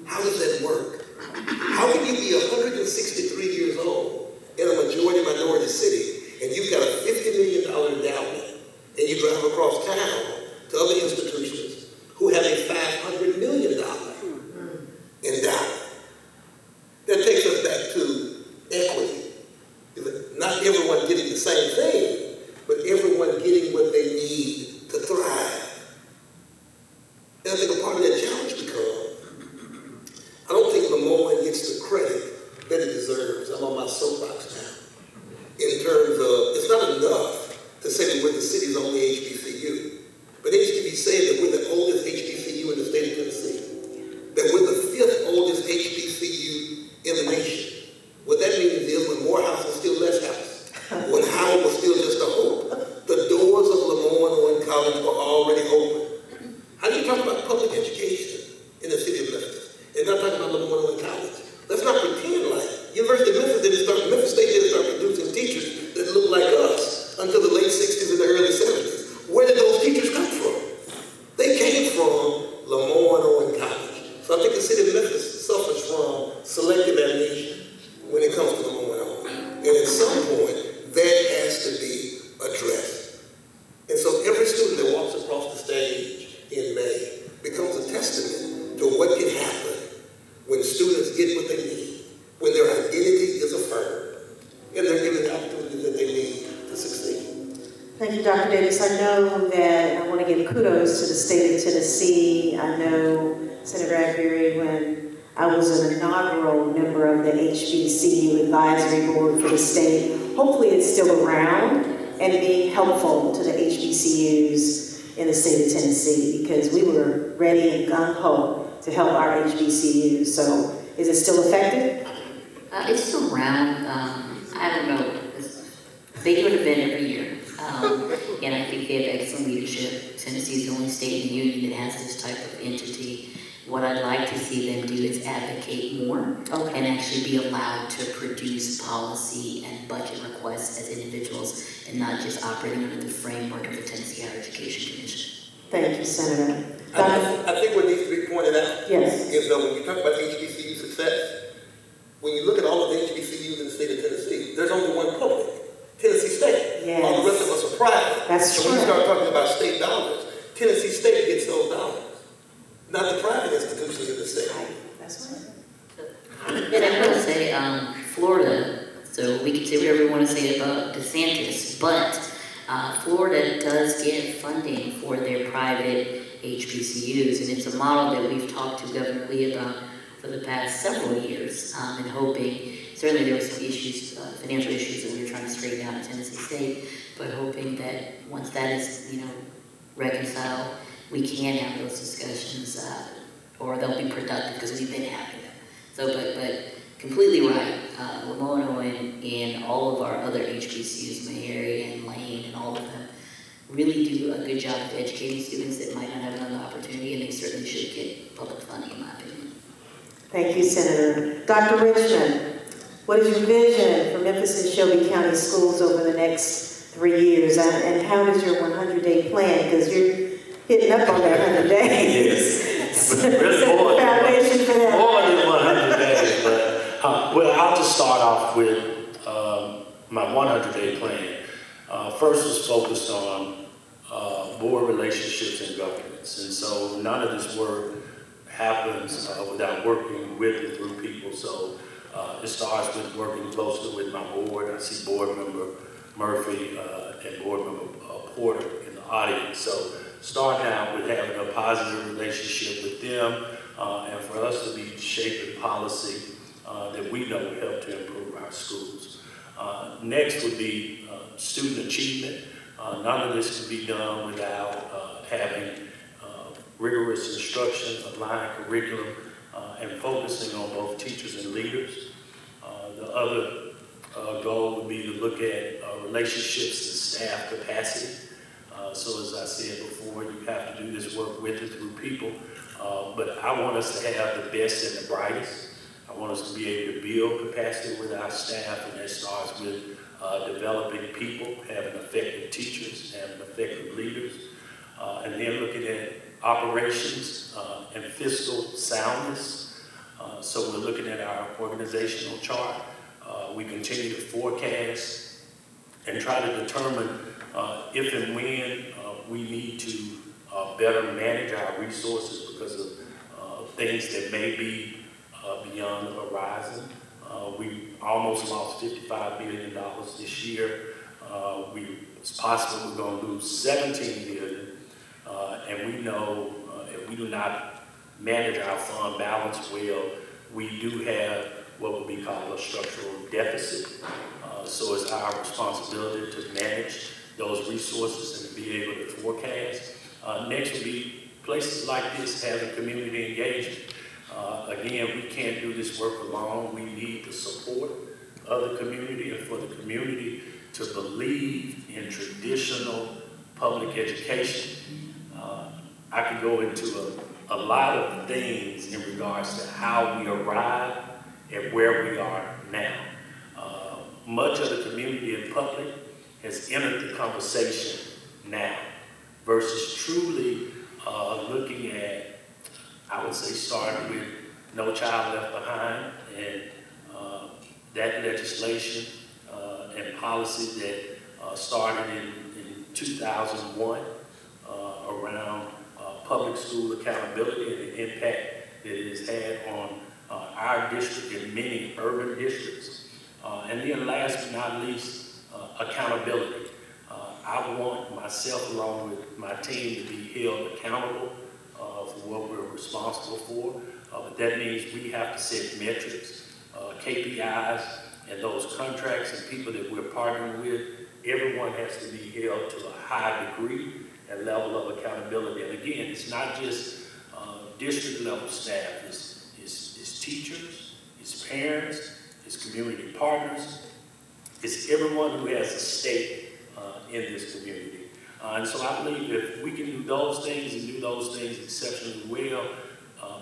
How does that work? How can you be 163 years old in a majority minority city, and you've got a $50 million endowment, and you drive across town to other institutions who have a $500 million endowment? That takes us back to equity. Not everyone getting the same thing, but everyone getting what they need to thrive. And I think a part of that challenge becomes, I don't think Lemoyne gets the credit that it deserves. I'm on my soapbox now. In terms of, it's not enough to say that we're the city's only HBCU, but it should be said that we're the oldest HBCU in the state of Tennessee, that we're the 5th oldest HBCU in the nation. What that means is when Morehouse was still less house, when Howard was still just a hope, the doors of Lemoyne College were already open. How do you talk about public education in the city of Memphis and not talk about Lemoyne College? Let's not pretend like University of Memphis State didn't start producing teachers that look like us until the late 60s and the early 70s. Where did those teachers come from? They came from Lemoyne College. So I think the city of Memphis suffers from selective amnesia when it comes to Lemoyne. And at some point, that has to be addressed. And so every student that walks across the stage in May becomes a testament to what can happen when students get what they need, when their identity is affirmed, and they're given the opportunities that they need to succeed. Thank you, Dr. Davis. I know that I want to give kudos to the state of Tennessee. I know Senator Agbury, when I was an inaugural member of the HBCU advisory board for the state. Hopefully it's still around and being helpful to the HBCUs in the state of Tennessee, because we were ready and gung-ho to help our HBCUs. So is it still effective? It's still around. I don't know. They do an event every year. And I think they have excellent leadership. Tennessee is the only state in the union that has this type of entity. What I'd like to see them do is advocate more and actually be allowed to produce policy and budget requests as individuals and not just operating under the framework of the Tennessee Higher Education Commission. Thank you, Senator. I think what needs to be pointed out Yes. is that when you talk about HBCU success, when you look at all of the HBCUs in the state of Tennessee, there's only one public, Tennessee State. Yes. All the rest of us are private. That's so true. when you start talking about state dollars, Tennessee State gets those dollars, not the private institutions in the state. That's right. And I will say, Florida, so we can say whatever we want to say about DeSantis, but Florida does get funding for their private HBCUs, and it's a model that we've talked to Governor Lee about for the past several years, and hoping, certainly there were some issues, financial issues that we were trying to straighten out in Tennessee State, but hoping that once that is, reconciled, we can have those discussions, or they'll be productive because we've been having them. So, but completely right. Lemoyne and all of our other HBCUs, Meharry and Lane and all of them, really do a good job of educating students that might not have another opportunity, and they certainly should get public funding, in my opinion. Thank you, Senator. Dr. Richmond, what is your vision for Memphis and Shelby County schools over the next 3 years? And how is your 100-day plan? Because you're hitting up on that 100 days. Yes. More foundation for that. More than 100 days, but Well, I'll just start off with my 100-day plan. First was focused on board relationships and governance. And so none of this work happens without working with and through people. So it starts with working closely with my board. I see board member Murphy and board member Porter in the audience. So starting out with having a positive relationship with them and for us to be shaping policy that we know will help to improve our schools. Next would be student achievement. None of this can be done without having rigorous instruction, applying curriculum, and focusing on both teachers and leaders. The other goal would be to look at relationships and staff capacity. So as I said before, you have to do this work with and through people, but I want us to have the best and the brightest. I want us to be able to build capacity with our staff, and that starts with developing people, having effective teachers, having effective leaders, and then looking at operations and fiscal soundness. So we're looking at our organizational chart. We continue to forecast and try to determine if and when we need to better manage our resources because of things that may be beyond the horizon. We almost lost $55 billion this year. It's possible we're going to lose $17 billion, and we know if we do not manage our fund balance well, we do have what would be called a structural deficit. So it's our responsibility to manage those resources and to be able to forecast. Next would be places like this having community engagement. Again, we can't do this work alone. We need the support of the community and for the community to believe in traditional public education. I could go into a lot of things in regards to how we arrive at where we are now. Much of the community and public has entered the conversation now versus truly looking at, I would say, starting with No Child Left Behind and that legislation and policy that started in 2001 around public school accountability and the impact that it has had on our district and many urban districts. And then last but not least, accountability. I want myself along with my team to be held accountable for what we're responsible for. But that means we have to set metrics, KPIs, and those contracts and people that we're partnering with. Everyone has to be held to a high degree and level of accountability. And again, it's not just district level staff, it's teachers, it's parents, it's community partners, it's everyone who has a stake in this community. And so I believe if we can do those things and do those things exceptionally well,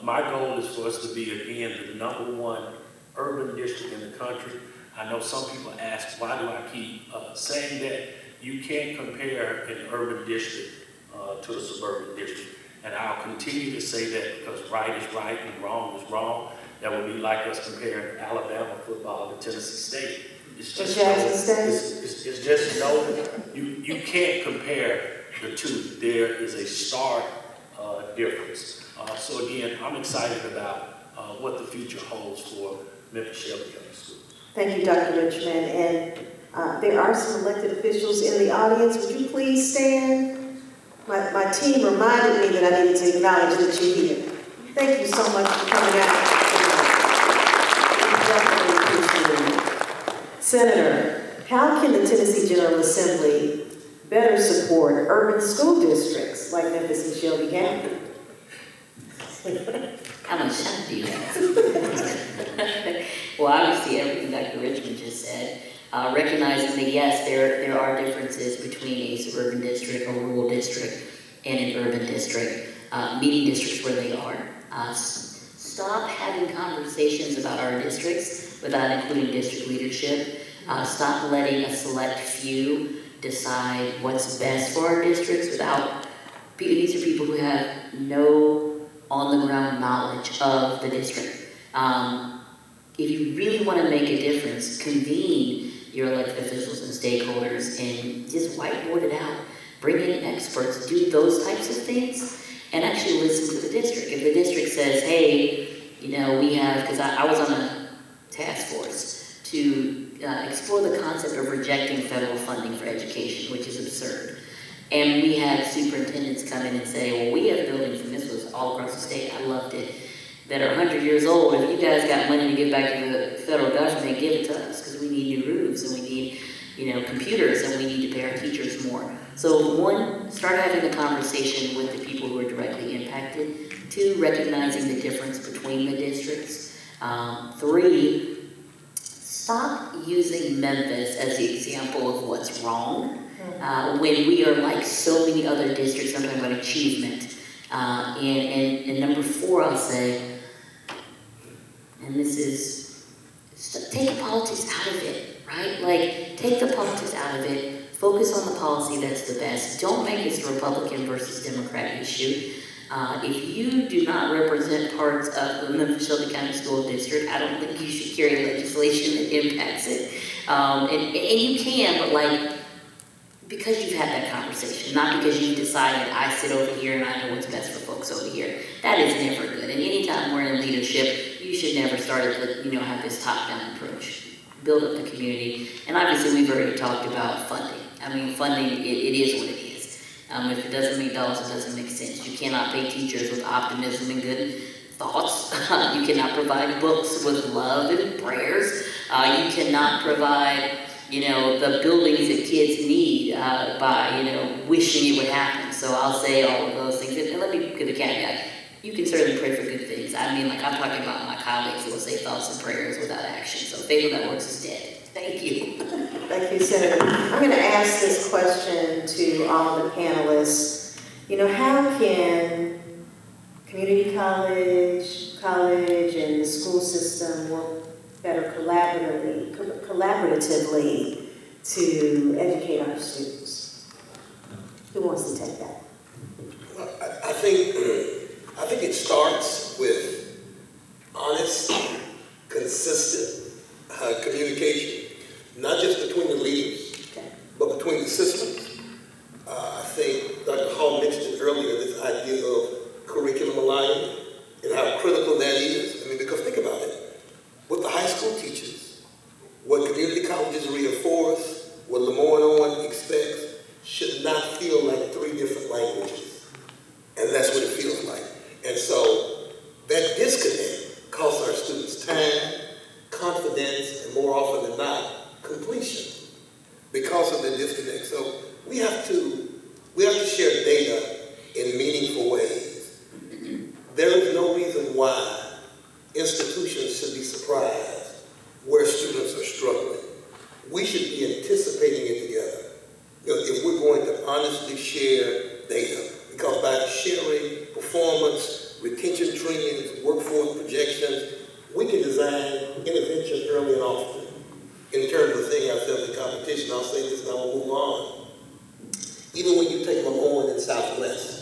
my goal is for us to be, again, the #1 urban district in the country. I know some people ask, why do I keep saying that? You can't compare an urban district to a suburban district. And I'll continue to say that because right is right and wrong is wrong. That would be like us comparing Alabama football to Tennessee State. It's just it's just you can't compare the two. There is a stark difference. So again, I'm excited about what the future holds for Memphis Shelby County School. Thank you, Dr. Richmond. And there are some elected officials in the audience. Would you please stand? My team reminded me that I needed to acknowledge that you're here. Thank you so much for coming out. We definitely appreciate it. Senator, how can the Tennessee General Assembly better support urban school districts like Memphis and Shelby County? How much time do you have? Well, obviously, everything Dr. Richmond just said, recognizing that yes, there are differences between a suburban district, a rural district, and an urban district, meeting districts where they are. Stop having conversations about our districts without including district leadership. Stop letting a select few decide what's best for our districts without, these are people who have no on-the-ground knowledge of the district. if you really want to make a difference, convene your elected officials and stakeholders and just whiteboard it out. Bring in experts, do those types of things, and actually listen to the district. If the district says, hey, you know, we have, because I was on a task force to explore the concept of rejecting federal funding for education, which is absurd. And we had superintendents come in and say, well, we have buildings, and this was all across the state, I loved it, that are 100 years old. If you guys got money to give back to the federal government, give it to us, because we need new roofs, and we need, you know, computers, and we need to pay our teachers more. So one, start having the conversation with the people who are directly impacted. Two, recognizing the difference between the districts. Three, stop using Memphis as the example of what's wrong. When we are like so many other districts, I'm talking about achievement. And number four, I'll say, and this is, take the politics out of it, right? Like, take the politics out of it, focus on the policy that's the best. Don't make this a Republican versus Democrat issue. If you do not represent parts of the Memphis-Shelby County School District, I don't think you should carry legislation that impacts it. And you can, but like, because you've had that conversation, not because you've decided I sit over here and I know what's best for folks over here. That is never good. And anytime we're in leadership, you should never start at, you know, have this top-down approach. Build up the community. And obviously we've already talked about funding. I mean, funding, it is what it is. If it doesn't make dollars, it doesn't make sense. You cannot pay teachers with optimism and good thoughts. You cannot provide books with love and prayers. You cannot provide, you know, the buildings that kids need by, you know, wishing it would happen. So I'll say all of those things. And let me give a caveat. You can certainly pray for good things. I mean, like, I'm talking about my colleagues who will say thoughts and prayers without action. So faith that works is dead. Thank you. Thank you, Senator. I'm going to ask this question to all the panelists. You know, how can community college, and the school system work better collaboratively to educate our students? Who wants to take that? Well, I think it starts with honest, consistent communication, not just between the leaders, but between the systems. I think Dr. Hall mentioned earlier this idea of curriculum alignment and how critical that is. I mean, because think about it. What the high school teaches, what community colleges reinforce, what Lemoyne expects, should not feel like three different languages. And that's what it feels like. And so that disconnect costs our students time, confidence, and more often than not, completion because of the disconnect. So we have to share data in meaningful ways. There is no reason why institutions should be surprised where students are struggling. We should be anticipating it together. You know, if we're going to honestly share data, because by sharing performance, retention trends, workforce projections, we can design intervention early and often. In terms of setting ourselves in competition, I'll say this and I will move on. Even when you take Lemoyne in Southwest,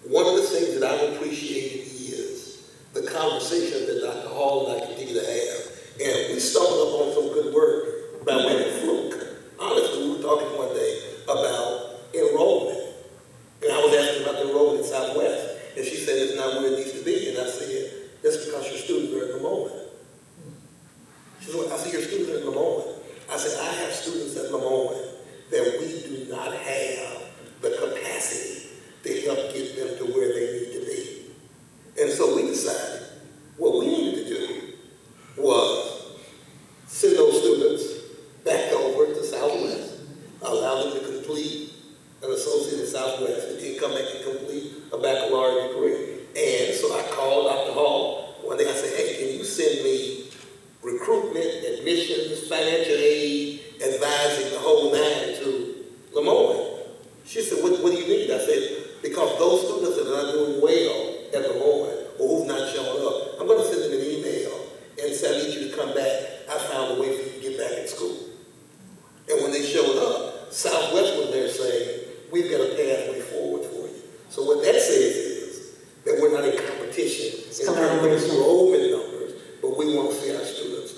one of the things that I've appreciated is the conversation that Dr. Hall and I continue to have. And we stumbled up on some good work by way of fluke. Honestly, we were talking one day about enrollment. And I was asking about the enrollment in Southwest. And she said it's not where it needs to be. And I said, that's because your students are at Lemoyne. She said, I see your students are at Lemoyne. I said, I have students at Lemoyne that we do not have the capacity to help get them to where they need to be. And so we decided what we needed to do was send those students back over to Southwest, allow them to complete an associate at Southwest, and then come back and complete a baccalaureate degree. And so I called Dr. Hall one day. I said, hey, can you send me recruitment, admissions, financial aid, advising the whole nine to Lemoyne? She said, what do you need? I said, because those students that are not doing well at Lemoyne or who've not shown up, I'm going to send them an email and say, I need you to come back. I found a way for you to get back in school. And when they showed up, Southwest was there saying, we've got a pathway forward for you. So what that says is that we're not in competition in terms of enrollment numbers, but we want to see our students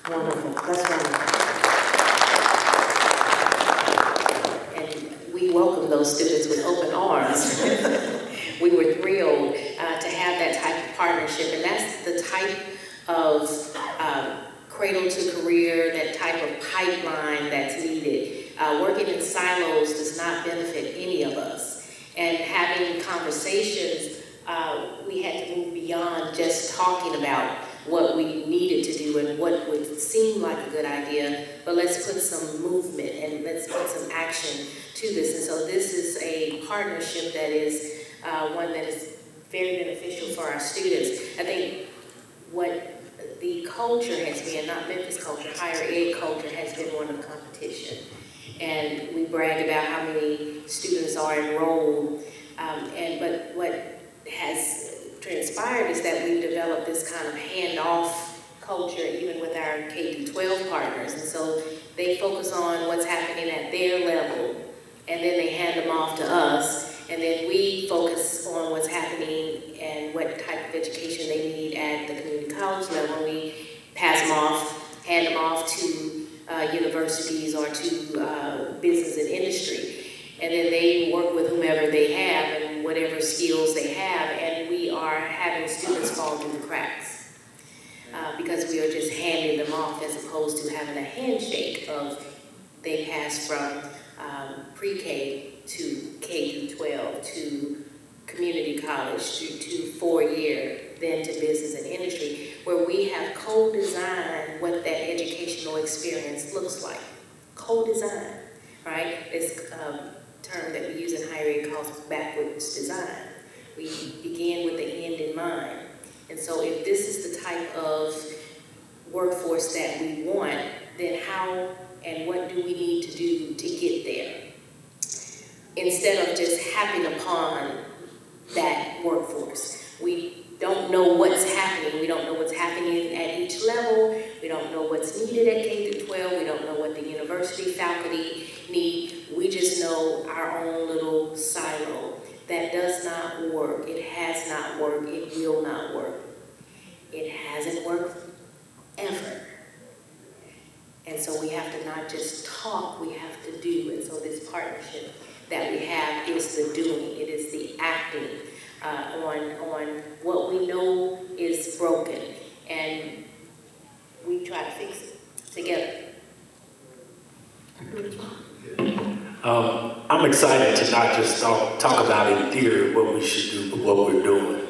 Wonderful, that's wonderful. And we welcome those students with open arms. We were thrilled to have that type of partnership, and that's the type of cradle to career, that type of pipeline that's needed. Working in silos does not benefit any of us. And having conversations, we had to move beyond just talking about what we needed to do and what would seem like a good idea, but let's put some movement and let's put some action to this. And so this is a partnership that is one that is very beneficial for our students. I think what the culture has been, not Memphis culture, higher ed culture has been one of competition. And we brag about how many students are enrolled, but what has transpired is that we've developed this kind of handoff culture even with our K-12 partners. And so they focus on what's happening at their level, and then they hand them off to us, and then we focus on what's happening and what type of education they need at the community college level. We pass them off, hand them off to universities or to business and industry. And then they work with whomever they have and whatever skills they have, and we are having students fall through the cracks because we are just handing them off as opposed to having a handshake of they pass from pre-K to K through 12 to community college to 4-year, then to business and industry, where we have co-designed what that educational experience looks like. Co-design, right? This term that we use in higher ed calls backwards design. We begin with the end in mind. And so if this is the type of workforce that we want, then how and what do we need to do to get there? Instead of just happening upon that workforce. We don't know what's happening. We don't know what's happening at each level. We don't know what's needed at K through 12. We don't know what the university faculty need. We just know our own little silo. That does not work. It has not worked. It will not work. It hasn't worked ever. And so we have to not just talk, we have to do. And so this partnership that we have is the doing. It is the acting on what we know is broken. And we try to fix it together. I'm excited to not just talk about in theory what we should do, but what we're doing.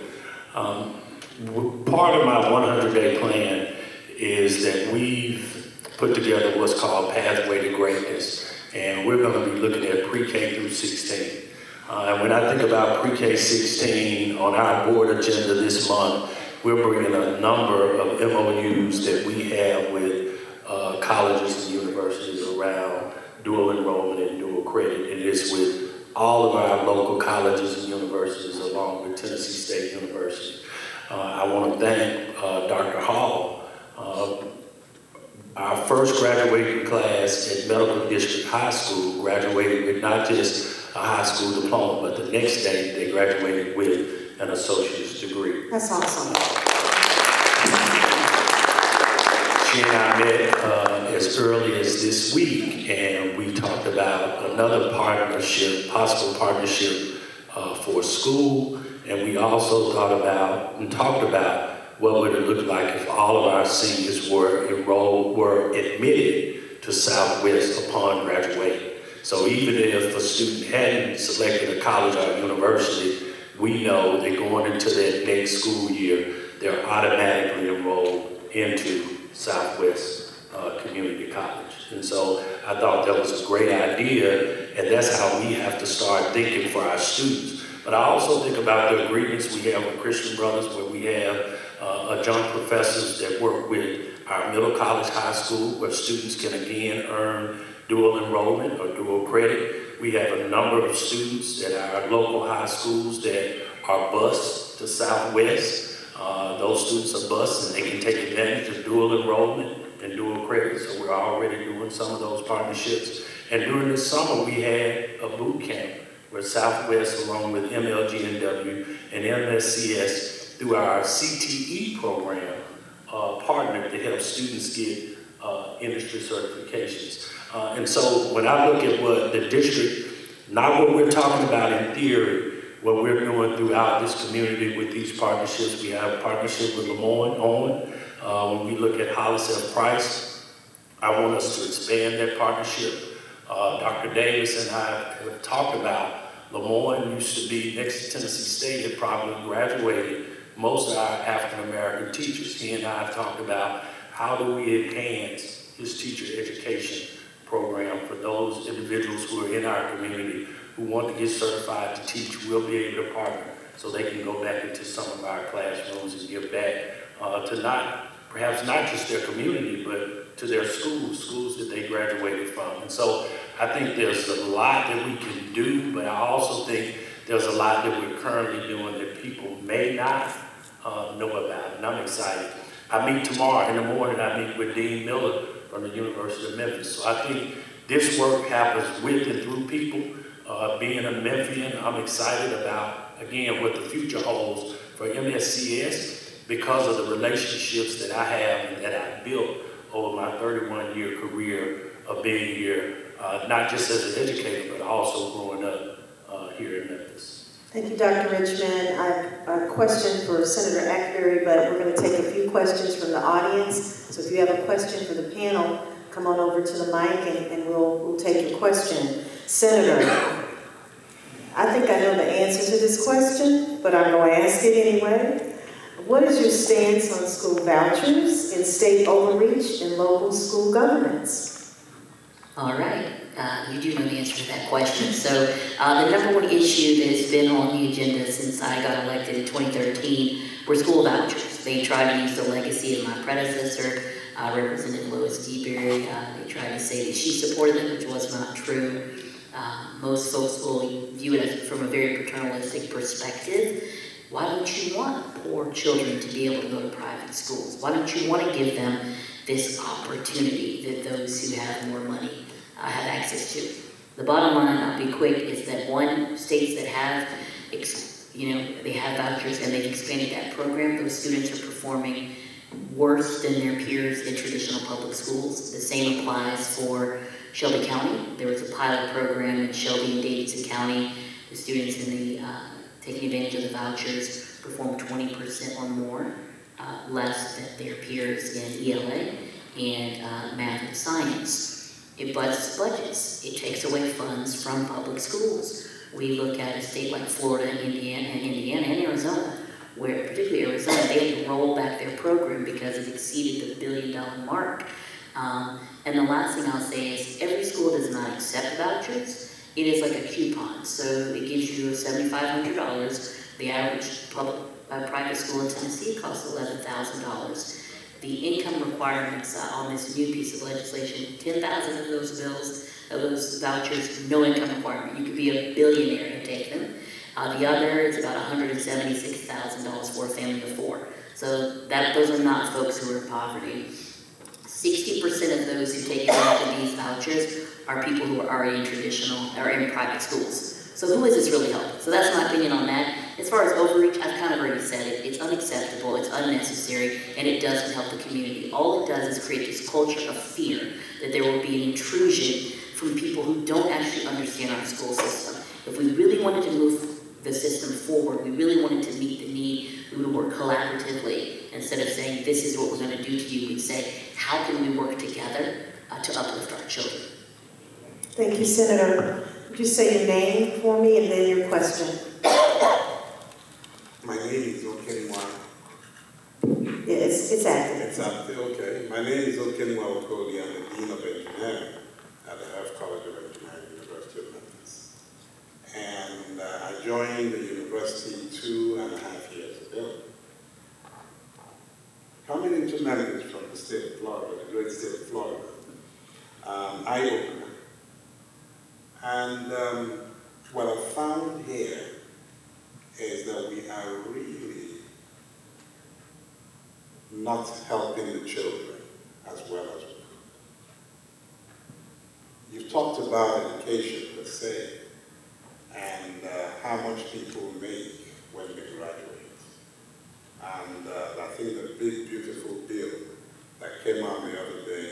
Part of my 100-day plan is that we've put together what's called Pathway to Greatness, and we're going to be looking at pre-K through 16. And when I think about pre-K 16 on our board agenda this month, we're bringing a number of MOUs that we have with colleges and universities around dual enrollment and dual credit. It is with all of our local colleges and universities along with Tennessee State University. I want to thank Dr. Hall. Our first graduating class at Medical District High School graduated with not just a high school diploma, but the next day they graduated with an associate's degree. That's awesome. She and I met as early as this week, and we talked about another partnership, possible partnership for school, and we also thought about and talked about what would it look like if all of our seniors were admitted to Southwest upon graduating. So even if a student hadn't selected a college or a university, we know that going into that next school year, they're automatically enrolled into Southwest Community College. And so I thought that was a great idea, and that's how we have to start thinking for our students. But I also think about the agreements we have with Christian Brothers, where we have adjunct professors that work with our middle college, high school, where students can again earn dual enrollment or dual credit. We have a number of students at our local high schools that are bused to Southwest. Those students are bused and they can take advantage of dual enrollment and dual credit. So we're already doing some of those partnerships. And during the summer, we had a boot camp where Southwest, along with MLGNW and MSCS, through our CTE program, partnered to help students get industry certifications. And so when I look at what the district, not what we're talking about in theory, what we're doing throughout this community with these partnerships. We have a partnership with Lemoyne Owen. When we look at Hollis F. Price, I want us to expand that partnership. Dr. Davis and I have talked about Lemoyne used to be next to Tennessee State, had probably graduated most of our African American teachers. He and I have talked about how do we enhance his teacher education program for those individuals who are in our community who want to get certified to teach. We'll be able to partner so they can go back into some of our classrooms and give back to perhaps not just their community, but to their schools that they graduated from. And so I think there's a lot that we can do, but I also think there's a lot that we're currently doing that people may not know about, and I'm excited. I meet tomorrow in the morning, I meet with Dean Miller from the University of Memphis. So I think this work happens with and through people. Being a Memphian, I'm excited about, again, what the future holds for MSCS because of the relationships that I have and that I built over my 31-year career of being here, not just as an educator, but also growing up here in Memphis. Thank you, Dr. Richmond. I have a question for Senator Ackberry, but we're going to take a few questions from the audience. So if you have a question for the panel, come on over to the mic and we'll take your question. Senator, I think I know the answer to this question, but I'm going to ask it anyway. What is your stance on school vouchers and state overreach in local school governments? All right, you do know the answer to that question. So the number one issue that's been on the agenda since I got elected in 2013 were school vouchers. They tried to use the legacy of my predecessor, Representative Lois DeBerry. They tried to say that she supported them, which was not true. Most folks will view it as from a very paternalistic perspective. Why don't you want poor children to be able to go to private schools? Why don't you want to give them this opportunity that those who have more money have access to? The bottom line, I'll be quick, is that states that have, they have vouchers and they've expanded that program, those students are performing worse than their peers in traditional public schools. The same applies for Shelby County. There was a pilot program in Shelby and Davidson County. The students in the taking advantage of the vouchers performed 20% or more less than their peers in ELA and math and science. It busts budgets. It takes away funds from public schools. We look at a state like Florida, Indiana, and Arizona, where particularly Arizona, they had to roll back their program because it exceeded the $1 billion mark. And the last thing I'll say is every school does not accept vouchers. It is like a coupon, so it gives you $7,500. The average private school in Tennessee costs $11,000. The income requirements on this new piece of legislation, 10,000 of those vouchers, no income requirement. You could be a billionaire and take them. The other is about $176,000 for a family of 4. So those are not folks who are in poverty. 60% of those who take advantage of these vouchers are people who are already in private schools. So who is this really helping? So that's my opinion on that. As far as overreach, I've kind of already said it. It's unacceptable, it's unnecessary, and it doesn't help the community. All it does is create this culture of fear that there will be an intrusion from people who don't actually understand our school system. If we really wanted to move the system forward, we really wanted to meet the need, we would work collaboratively. Instead of saying, this is what we're going to do to you, we'd say, how can we work together to uplift our children? Thank you, Senator. Would you say your name for me and then your question? My name is Okenwa. Yeah, it's active. It's active, okay. My name is Okenwa Okoli. I'm the Dean of Engineering at the Health College of Engineering, University of Memphis. And I joined the university 2.5 years ago. Coming into management from the state of Florida, the great state of Florida, eye-opener. And what I found here is that we are really not helping the children as well as we could. You've talked about education per se, and how much people make when they graduate. And I think the big, beautiful bill that came out the other day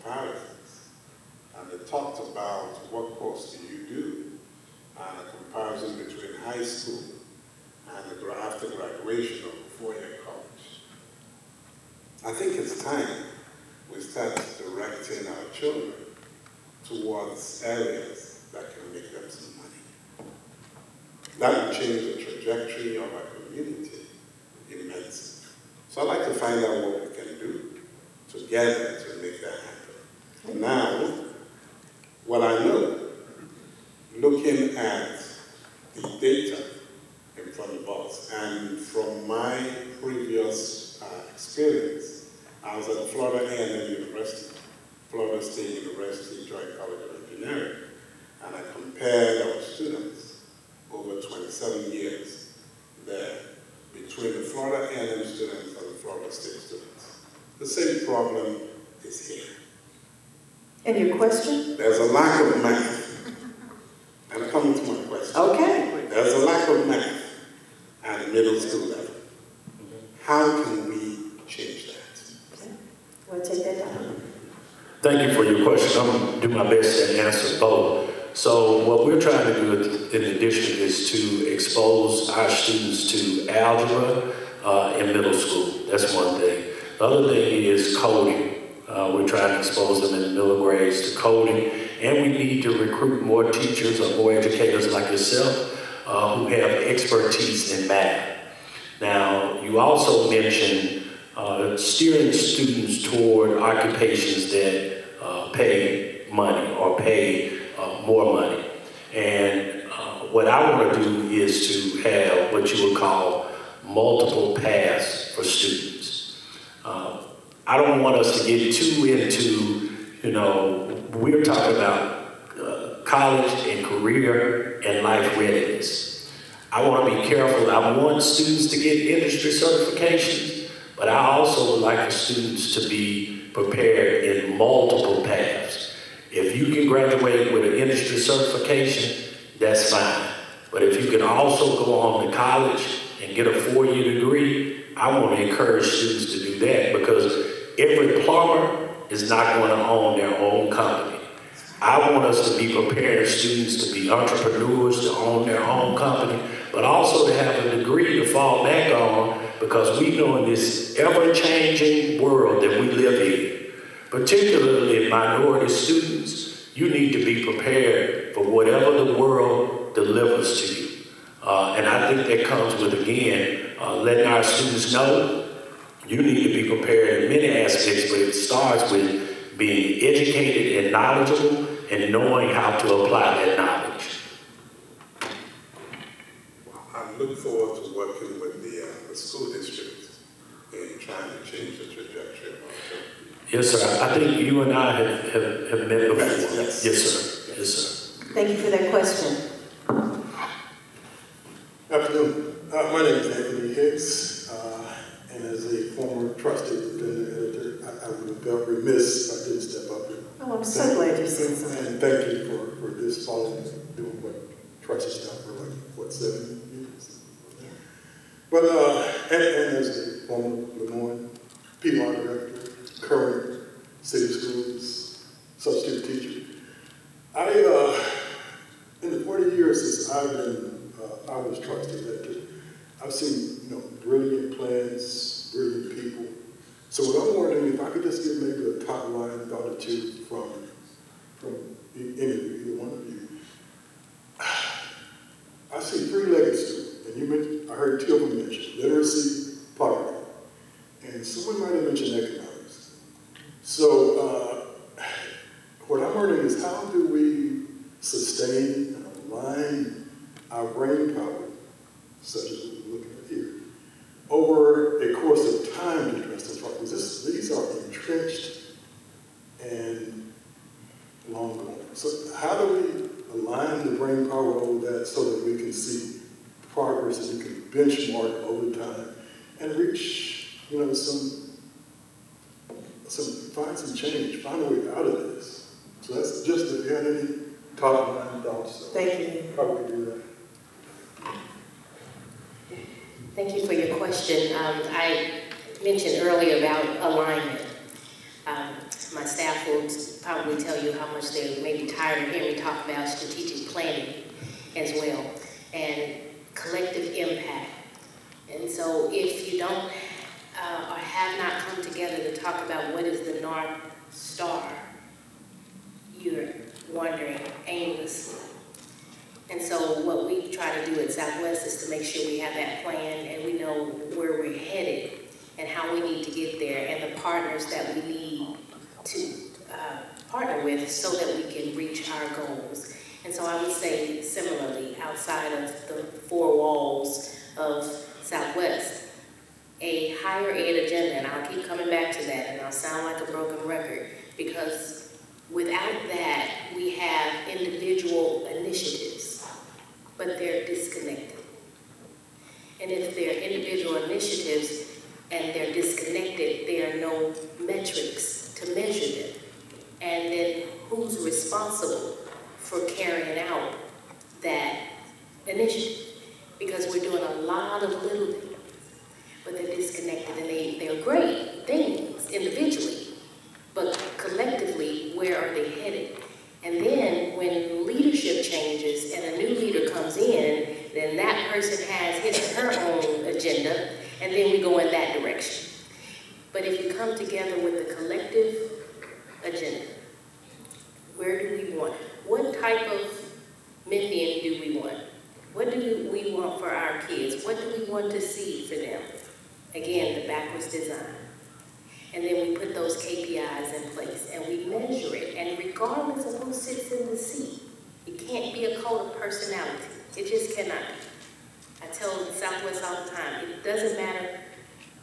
comparisons. And they talked about what course do you do, and a comparison between high school and after graduation of a four-year college. I think it's time we start directing our children towards areas that can make them some money. That will change the trajectory of our community immensely. So I'd like to find out what we can do together to make that happen. Now, what I know, looking at the data in front of us, and from my previous experience, I was at Florida A&M University, Florida State University Joint College of Engineering, and I compared our students over 27 years there between the Florida A&M students and the Florida State students. The same problem is here. And your question? There's a lack of math. I'm coming to my question. Okay. There's a lack of math at middle school level. How can we change that? Okay. Want to take that down? Thank you for your question. I'm going to do my best to answer both. So what we're trying to do in addition is to expose our students to algebra in middle school. That's one thing. The other thing is coding. We're trying to expose them in middle grades to coding, and we need to recruit more teachers or more educators like yourself who have expertise in math. Now, you also mentioned steering students toward occupations that pay money or pay more money. And what I want to do is to have what you would call multiple paths for students. I don't want us to get too into, we're talking about college and career and life readiness. I want to be careful. I want students to get industry certifications, but I also would like for students to be prepared in multiple paths. If you can graduate with an industry certification, that's fine. But if you can also go on to college and get a 4-year degree, I want to encourage students to do that, because every plumber is not going to own their own company. I want us to be preparing students to be entrepreneurs, to own their own company, but also to have a degree to fall back on, because we know in this ever-changing world that we live in, particularly minority students, you need to be prepared for whatever the world delivers to you. And I think that comes with, again, letting our students know you need to be prepared in many aspects, but it starts with being educated and knowledgeable and knowing how to apply that knowledge. I look forward to working with the school district in trying to change the trajectory of our children. Yes, sir. I think you and I have met before. Yes. Yes, sir. Yes, sir. Thank you for that question. Afternoon. My name is Anthony Hicks, and as a former trusted defendant editor, I would have felt remiss if I didn't step up here. Oh, I'm so glad you said something. And thank you for this following, doing what trusted now for like, 7 years? But, and as the former Lemoyne PR director, current city schools substitute teacher, in the 40 years since I was trusted editor, I've seen, brilliant plans, brilliant people. So what I'm wondering, if I could just get maybe a top line thought or two from either one of you. I see 3-legged students, and you mentioned, I heard 2 of them mentioned, literacy, poverty, and someone might have mentioned economics. So what I'm wondering is, how do we sustain and align our brain power, such as we're looking at here, over a course of time to address those problems? These are entrenched and long gone. So how do we align the brain power over that so that we can see progress and we can benchmark over time and reach, find some change, find a way out of this? So that's just, if you had any top line thoughts. Thank you. How we do that? Thank you for your question. I mentioned earlier about alignment. My staff will probably tell you how much they're maybe tired of hearing me talk about strategic planning as well, and collective impact. And so if you don't or have not come together to talk about what is the North Star, you're wandering aimlessly. And so what we try to do at Southwest is to make sure we have that plan and we know where we're headed and how we need to get there and the partners that we need to partner with so that we can reach our goals. And so I would say similarly, outside of the four walls of Southwest, a higher ed agenda, and I'll keep coming back to that, and I'll sound like a broken record, because without that, we have individual initiatives, but they're disconnected. And if they're individual initiatives and they're disconnected, there are no metrics to measure them. And then who's responsible for carrying out that initiative? Because we're doing a lot of little things, but they're disconnected, and they're great things individually, but collectively, where are they headed? And then when leadership changes and a new leader comes in, then that person has his or her own agenda, and then we go in that direction. But if you come together with the collective agenda, where do we want? What type of Memphian do we want? What do we want for our kids? What do we want to see for them? Again, the backwards design. And then we put those KPIs in place and we measure it. And regardless of who sits in the seat, it can't be a code of personality. It just cannot be. I tell Southwest all the time, it doesn't matter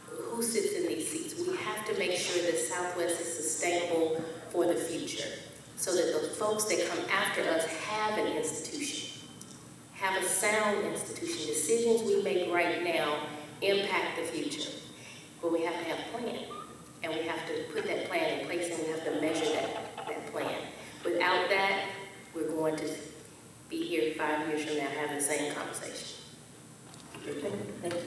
who sits in these seats. We have to make sure that Southwest is sustainable for the future so that the folks that come after us have an institution, have a sound institution. Decisions we make right now impact the future. But we have to have a plan. And we have to put that plan in place and we have to measure that plan. Without that, we're going to be here 5 years from now having the same conversation. Thank you.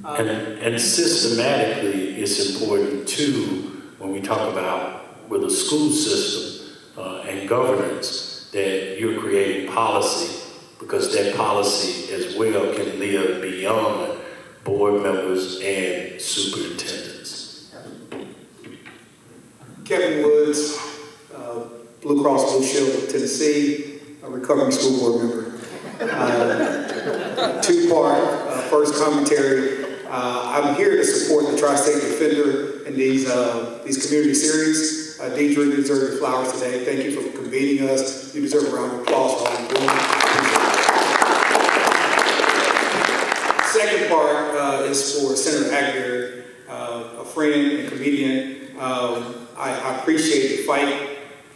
And systematically, it's important too, when we talk about with a school system and governance, that you're creating policy, because that policy as well can live beyond board members and superintendents. Kevin Woods, Blue Cross Blue Shield of Tennessee, a recovering school board member. Two-part, first commentary. I'm here to support the Tri-State Defender in these community series. Deidre, you deserve your flowers today. Thank you for convening us. You deserve a round of applause for all you're doing. Second part is for Senator Aguirre, a friend and comedian. I appreciate the fight.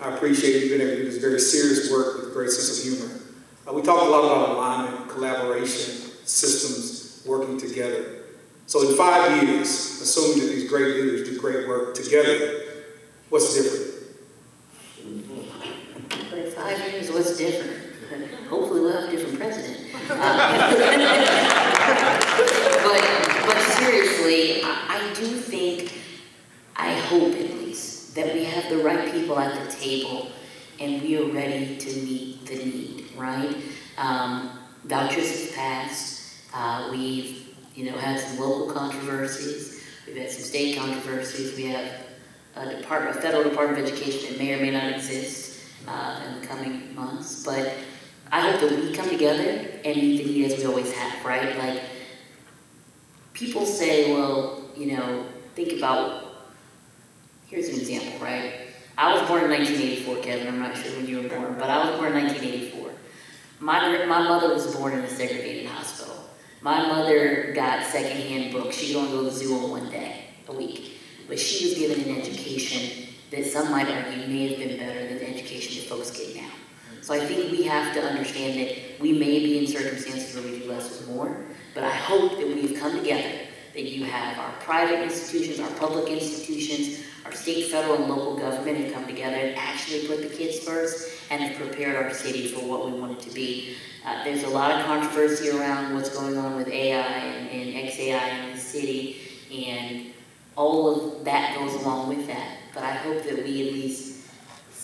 I appreciate you being able to do this very serious work with a great sense of humor. We talked a lot about alignment, collaboration, systems, working together. So in 5 years, assuming that these great leaders do great work together, what's different? But in 5 years, what's different? Hopefully we'll have a different president. But seriously, I do think, I hope at least, that we have the right people at the table and we are ready to meet the need, right? Vouchers have passed. We've had some local controversies. We've had some state controversies. We have a federal Department of Education that may or may not exist in the coming months. But I hope that we come together and meet the need as we always have, right? Like, people say, well, think about, here's an example, right? I was born in 1984, Kevin. I'm not sure when you were born, but I was born in 1984. My mother was born in a segregated hospital. My mother got secondhand books. She could only go to the zoo on one day a week. But she was given an education that some might argue may have been better than the education that folks get now. So I think we have to understand that we may be in circumstances where we do less with more, but I hope that we've come together, that you have our private institutions, our public institutions, our state, federal, and local government have come together and actually put the kids first and have prepared our city for what we want it to be. There's a lot of controversy around what's going on with AI and XAI in the city, and all of that goes along with that. But I hope that we at least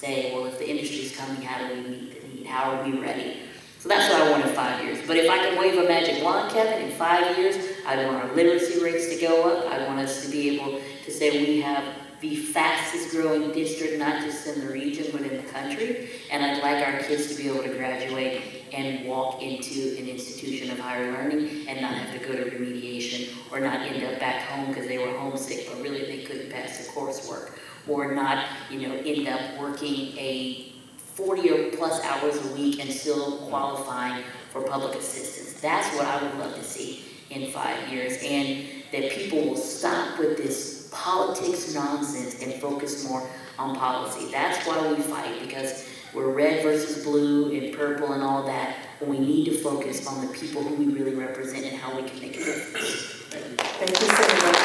say, well, if the industry's coming, how do we meet the need? How are we ready? So that's what I want in 5 years. But if I can wave a magic wand, Kevin, in 5 years, I want our literacy rates to go up. I want us to be able to say we have the fastest growing district, not just in the region, but in the country. And I'd like our kids to be able to graduate and walk into an institution of higher learning and not have to go to remediation or not end up back home because they were homesick, but really they couldn't pass the coursework, or not, end up working a 40 or plus hours a week and still qualifying for public assistance. That's what I would love to see in 5 years, and that people will stop with this politics nonsense and focus more on policy. That's why we fight, because we're red versus blue and purple and all that, when we need to focus on the people who we really represent and how we can make a difference. Thank you so much.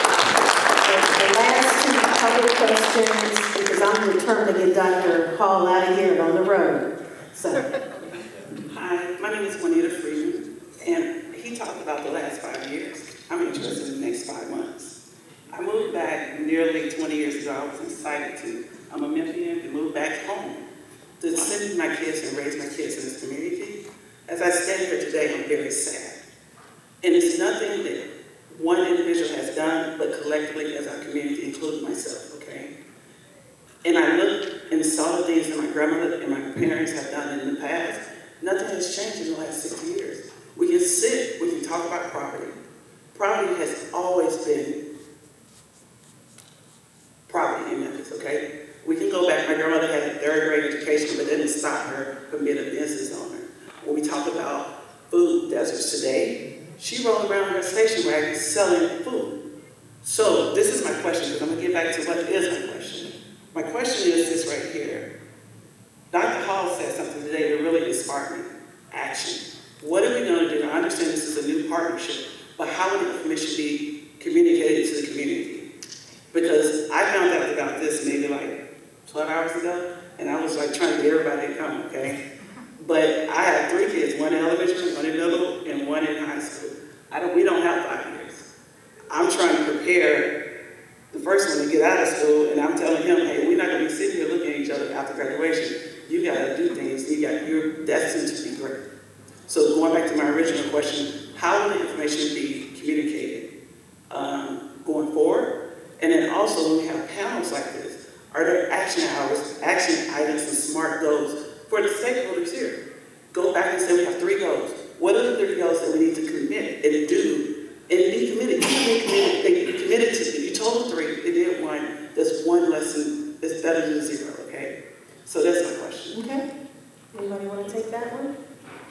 The last two public questions, because I'm determined to get Dr. Hall out of here and on the road. So. Hi, my name is Juanita Freeman, and he talked about the last 5 years. I'm interested in the next 5 months. I moved back nearly 20 years ago. I was excited to. I'm a Memphian and moved back home to send my kids and raise my kids in this community. As I stand here today, I'm very sad. And it's nothing that one individual has done, but collectively as our community, including myself, okay? And I looked and saw the things that my grandmother and my parents have done in the past. Nothing has changed in the last 60 years. We can sit, we can talk about property. Property has always been property in Memphis, okay? We can go back, my grandmother had a 3rd grade education, but didn't stop her from being a business owner. When we talk about food deserts today, she rolled around her station wagon selling food. So this is my question, because I'm gonna get back to what is my question. My question is this right here. Dr. Hall said something today that really inspired me. Action. What are we gonna do? I understand this is a new partnership, but how would the information be communicated to the community? Because I found out about this maybe like 12 hours ago, and I was like trying to get everybody to come, okay? But I have 3 kids, one in elementary, one in middle, and one in high school. We don't have 5 years. I'm trying to prepare the first one to get out of school, and I'm telling him, hey, we're not gonna be sitting here looking at each other after graduation. You gotta do things, you're destined to be great. So going back to my original question, how will the information be communicated going forward? And then also when we have panels like this, are there action hours, action items, and SMART goals for the stakeholders here? Go back and say we have 3 goals. What are the 3 goals that we need to commit and do and be committed? Be committed to. You told them 3, they did 1. There's 1 lesson that's better than 0, okay? So that's my question. Okay. Anybody want to take that one?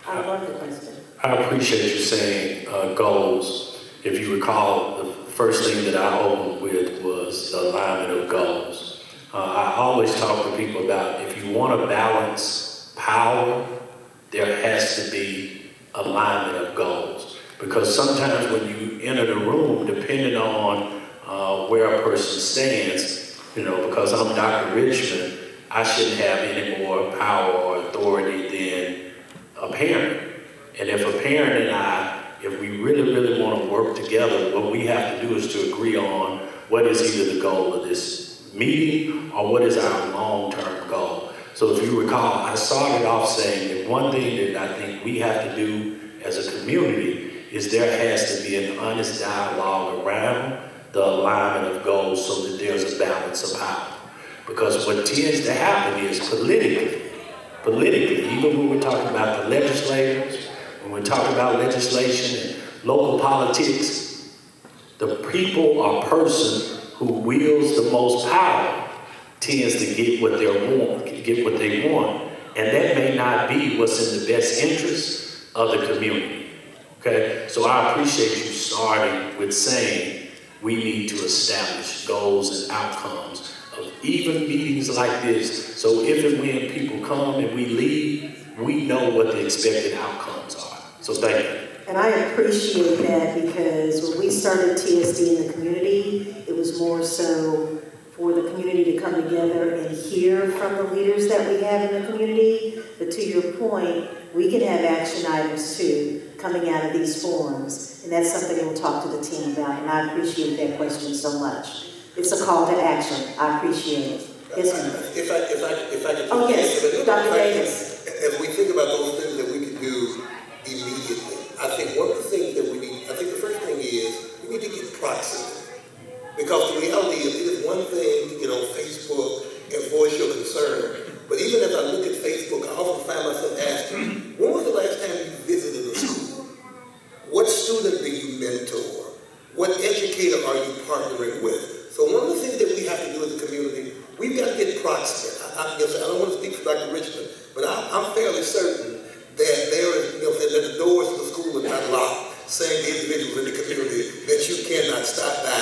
I love the question. I appreciate you saying goals. If you recall, the first thing that I opened with was the alignment of goals. I always talk to people about if you want to balance power, there has to be alignment of goals. Because sometimes when you enter the room, depending on where a person stands, because I'm Dr. Richmond, I shouldn't have any more power or authority than a parent. And if a parent and I, if we really, really want to work together, what we have to do is to agree on what is either the goal of this meeting or what is our long-term goal. So if you recall, I started off saying that one thing that I think we have to do as a community is there has to be an honest dialogue around the alignment of goals so that there's a balance of power. Because what tends to happen is politically, even when we're talking about the legislators, when we're talking about legislation and local politics, the people or person who wields the most power tends to get what they want, and that may not be what's in the best interest of the community. Okay, so I appreciate you starting with saying we need to establish goals and outcomes of even meetings like this, so if and when people come and we leave, we know what the expected outcomes are. So thank you. And I appreciate that, because when we started TSD in the community, it was more so for the community to come together and hear from the leaders that we have in the community. But to your point, we can have action items too coming out of these forums. And that's something we'll talk to the team about. And I appreciate that question so much. It's a call to action. I appreciate it. Yes, ma'am. If I could. Oh, yes, If I- Dr. Davis. As we think about those things that we can do immediately, I think one of the things that we need, I think the first thing is, we need to get proximate. Because the reality is, it is one thing, Facebook and voice your concern. But even as I look at Facebook, I often find myself asking, when was the last time you visited a school? What student do you mentor? What educator are you partnering with? So one of the things that we have to do as a community, we've got to get proximate. I don't want to speak for Dr. Richmond, but I'm fairly certain that there is, that the doors to the school are not locked, saying to individuals in the community that you cannot stop by.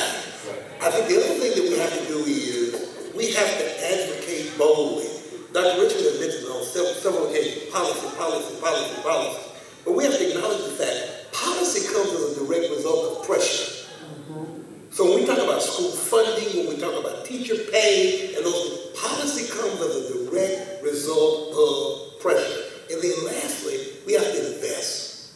I think the other thing that we have to do is we have to advocate boldly. Dr. Richmond has mentioned on several occasions, policy. But we have to acknowledge the fact policy comes as a direct result of pressure. So when we talk about school funding, when we talk about teacher pay, and those, policy comes as a direct result of pressure. And then lastly, we have to invest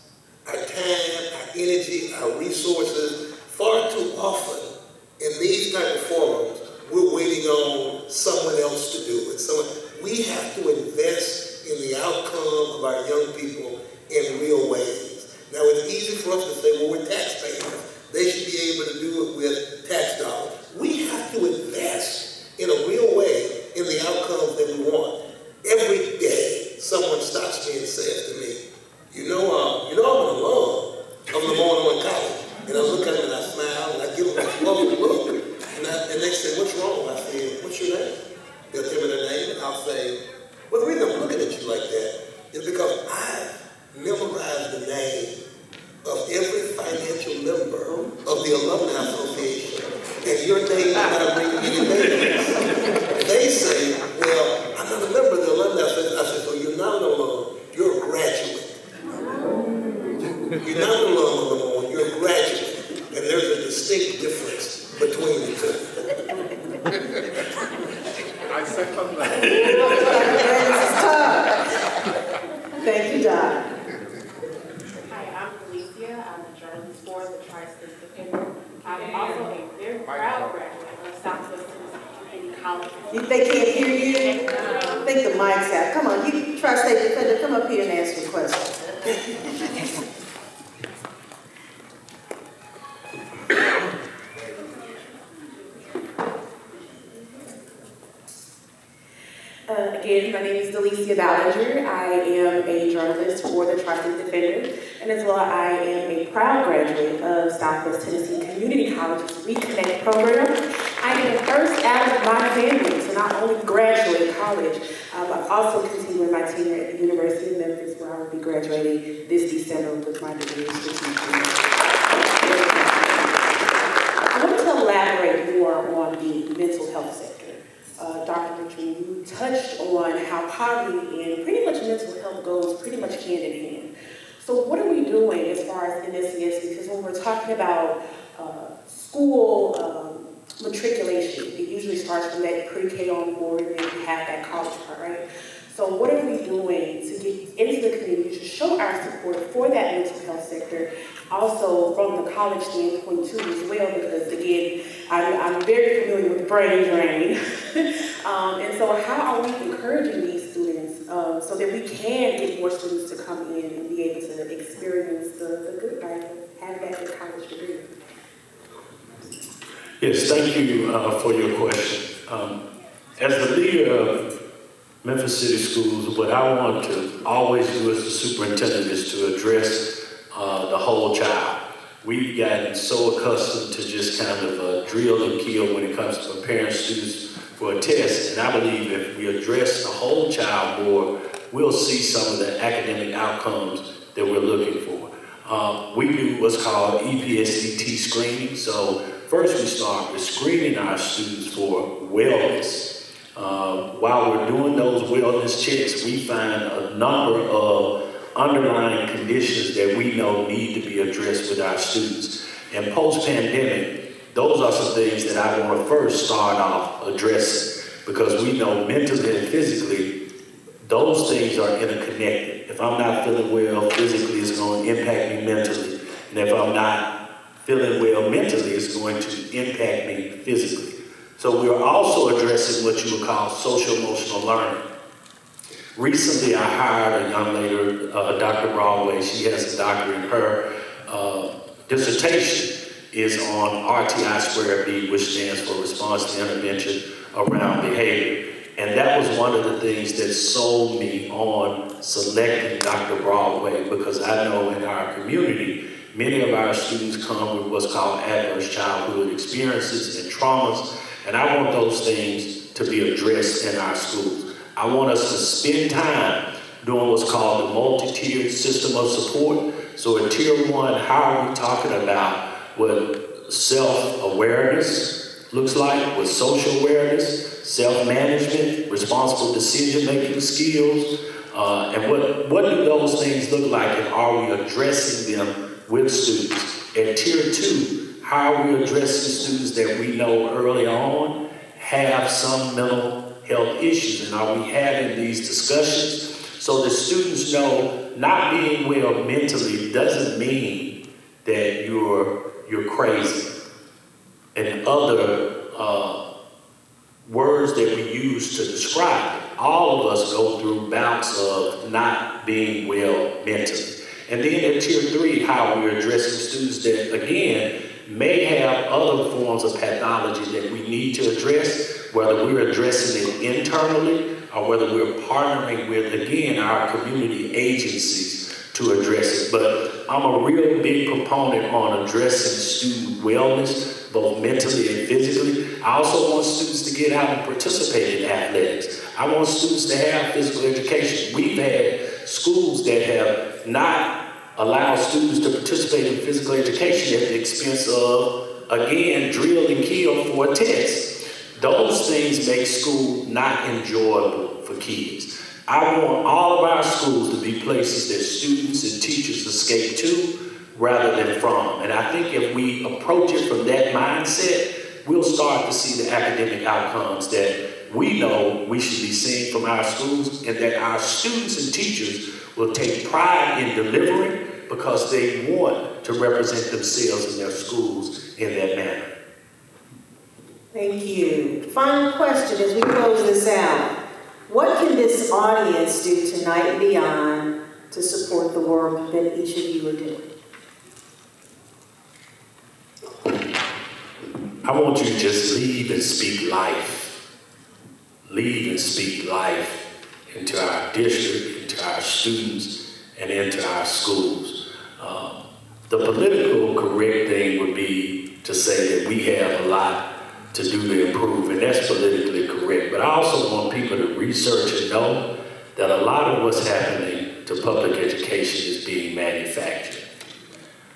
our time, our energy, our resources. Far too often in these type of forums, we're waiting on someone else to do it. So we have to invest in the outcome of our young people in real ways. Now, it's easy for us to say, well, we're taxpayers. They should be able to do it with tax dollars. We have to invest in a real way in the outcomes that we want. Every day, someone stops me and says to me, I'm an alum of Lamar College. And I look at them and I smile and I give them a lovely look. And they say, what's wrong? I say, what's your name? They'll tell me their name and I'll say, well, the reason I'm looking at you like that is because I've memorized the name of every financial member of the Alumni Association. And your name is not ringing any bells. They say, well, I'm not a member of the Alumni Association. I said, so you're not an alum, you're a graduate. You're not an alum of Lamar, you're a graduate. And there's a distinct difference between the two. I second that. Thank you, Doc. Hi, I'm Felicia. I'm a journalist for the Tri-State Defender. I'm also a very proud graduate of Southwest Tennessee Community College. They can't hear you? I think the mic's out. Come on, you Tri-State Defender, come up here and ask your question. Again, my name is Delicia Ballinger. I am a journalist for the Tri-State Defender, and as well, I am a proud graduate of Southwest Tennessee Community College's Reconnect program. I am the first out of my family to not only graduate college, but also continuing my tenure at the University of Memphis, where I will be graduating this December with my degree in strategic communication. I want to elaborate more on the mental health sector. Dr. Richmond, you touched on how poverty and pretty much mental health goes pretty much hand in hand. So what are we doing as far as NSCS? Because when we're talking about school matriculation, it usually starts from that pre-K on board, and then you have that college part, right? So what are we doing to get into the community to show our support for that mental health sector, also from the college standpoint too as well, because again, I'm very familiar with brain drain. And so how are we encouraging these students so that we can get more students to come in and be able to experience the good life of having that college degree? Yes, thank you for your question. As the leader of Memphis City Schools, what I want to always do as the superintendent is to address the whole child. We've gotten so accustomed to just kind of drill and kill when it comes to preparing students for a test, and I believe if we address the whole child more, we'll see some of the academic outcomes that we're looking for. We do what's called EPSDT screening. So first we start with screening our students for wellness. While we're doing those wellness checks, we find a number of underlying conditions that we know need to be addressed with our students. And post-pandemic, those are some things that I want to first start off addressing, because we know mentally and physically, those things are interconnected. If I'm not feeling well physically, it's going to impact me mentally. And if I'm not feeling well mentally, it's going to impact me physically. So we're also addressing what you would call social emotional learning. Recently, I hired a young lady, Dr. Broadway. She has a doctorate. Her dissertation is on RTI²B, which stands for Response to Intervention Around Behavior. And that was one of the things that sold me on selecting Dr. Broadway, because I know in our community, many of our students come with what's called adverse childhood experiences and traumas, and I want those things to be addressed in our schools. I want us to spend time doing what's called the multi-tiered system of support. So at tier 1, how are we talking about what self-awareness looks like, what social awareness, self-management, responsible decision-making skills, and what do those things look like, and are we addressing them with students? At tier 2, how are we addressing students that we know early on have some mental health issues, and are we having these discussions so that students know not being well mentally doesn't mean that you're crazy. And other words that we use to describe it. All of us go through bouts of not being well mentally. And then at tier 3, how we're addressing students that, again, may have other forms of pathology that we need to address, whether we're addressing it internally or whether we're partnering with, again, our community agencies to address it. But I'm a real big proponent on addressing student wellness, both mentally and physically. I also want students to get out and participate in athletics. I want students to have physical education. We've had schools that have not allowed students to participate in physical education at the expense of, again, drill and kill for a test. Those things make school not enjoyable for kids. I want all of our schools to be places that students and teachers escape to rather than from. And I think if we approach it from that mindset, we'll start to see the academic outcomes that we know we should be seeing from our schools, and that our students and teachers will take pride in delivering because they want to represent themselves in their schools in that manner. Thank you. Final question as we close this out. What can this audience do tonight and beyond to support the work that each of you are doing? I want you to just leave and speak life. Leave and speak life into our district, into our students, and into our schools. The political correct thing would be to say that we have a lot to do to improve, and that's politically correct. But I also want people to research and know that a lot of what's happening to public education is being manufactured.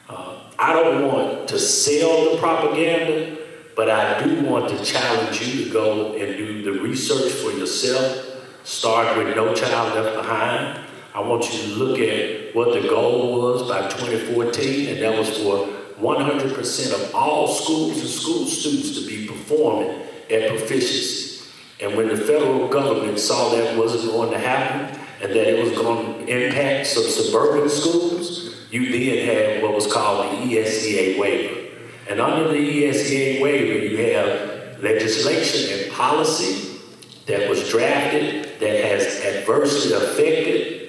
I don't want to sell the propaganda, but I do want to challenge you to go and do the research for yourself. Start with No Child Left Behind. I want you to look at what the goal was by 2014, and that was for 100% of all schools and school students to be performing at proficiency. And when the federal government saw that wasn't going to happen and that it was going to impact some suburban schools, you then had what was called the ESEA waiver. And under the ESEA waiver, you have legislation and policy that was drafted that has adversely affected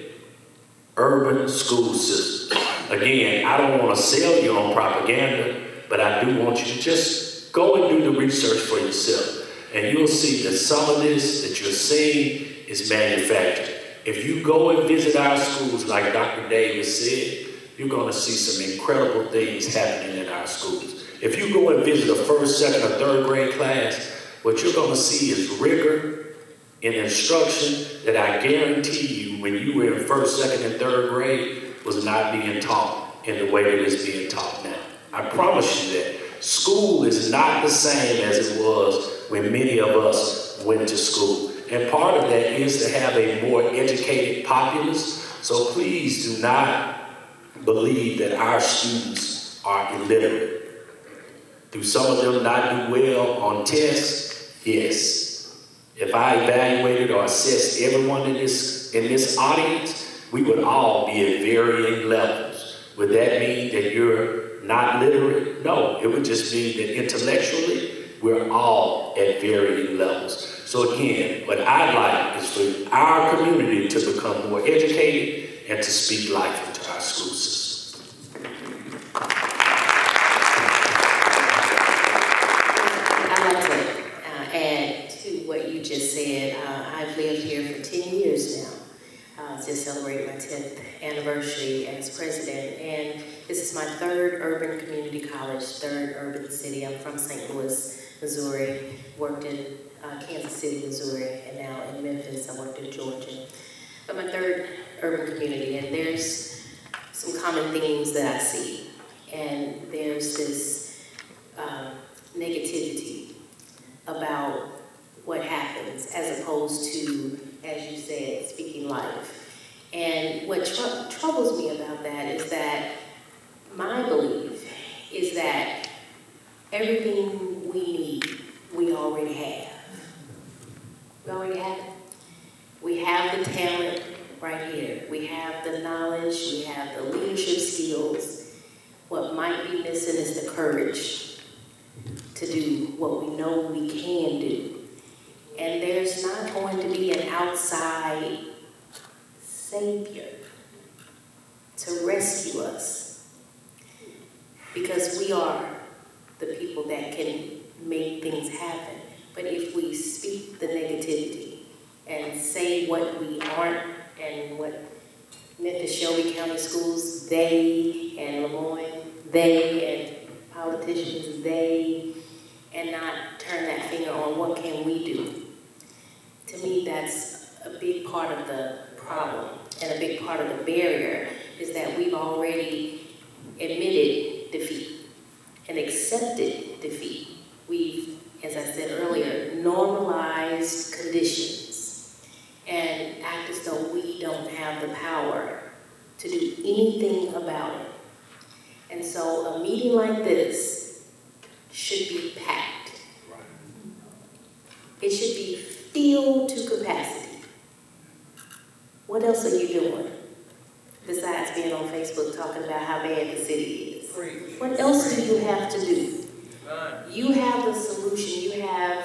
urban school systems. Again, I don't want to sell you on propaganda, but I do want you to just go and do the research for yourself. And you'll see that some of this that you're seeing is manufactured. If you go and visit our schools, like Dr. Davis said, you're going to see some incredible things happening in our schools. If you go and visit a first, second, or third grade class, what you're going to see is rigor in instruction that I guarantee you when you were in first, second, and third grade was not being taught in the way that it's being taught now. I promise you that. School is not the same as it was when many of us went to school. And part of that is to have a more educated populace. So please do not believe that our students are illiterate. Do some of them not do well on tests? Yes. If I evaluated or assessed everyone in this audience, we would all be at varying levels. Would that mean that you're not literate? No, it would just mean that intellectually we're all at varying levels. So again, what I'd like is for our community to become more educated and to speak life into our school system. I'd like to add to what you just said. I've lived here for 10 years now. Just celebrated my 10th anniversary as president, and this is my third urban community college, third urban city. I'm from St. Louis, Missouri, worked in Kansas City, Missouri, and now in Memphis. I worked in Georgia. But my third urban community, and there's some common themes that I see. And there's this negativity about what happens as opposed to, as you said, speaking life. And what troubles me about that is that my belief is that everything we need, we already have. We already have it. We have the talent right here. We have the knowledge. We have the leadership skills. What might be missing is the courage to do what we know we can do. And there's not going to be an outside savior to rescue us, because we are the people that can make things happen. But if we speak the negativity and say what we aren't, and what Memphis Shelby County Schools, they, and Lemoyne, they, and politicians, they, and not turn that finger on what can we do. To me, that's a big part of the problem, and a big part of the barrier is that we've already admitted defeat and accepted defeat. We've, as I said earlier, normalized conditions and act as though we don't have the power to do anything about it. And so a meeting like this should be packed. It should be filled to capacity. What else are you doing besides being on Facebook talking about how bad the city is? What else do you have to do? You have the solution. You have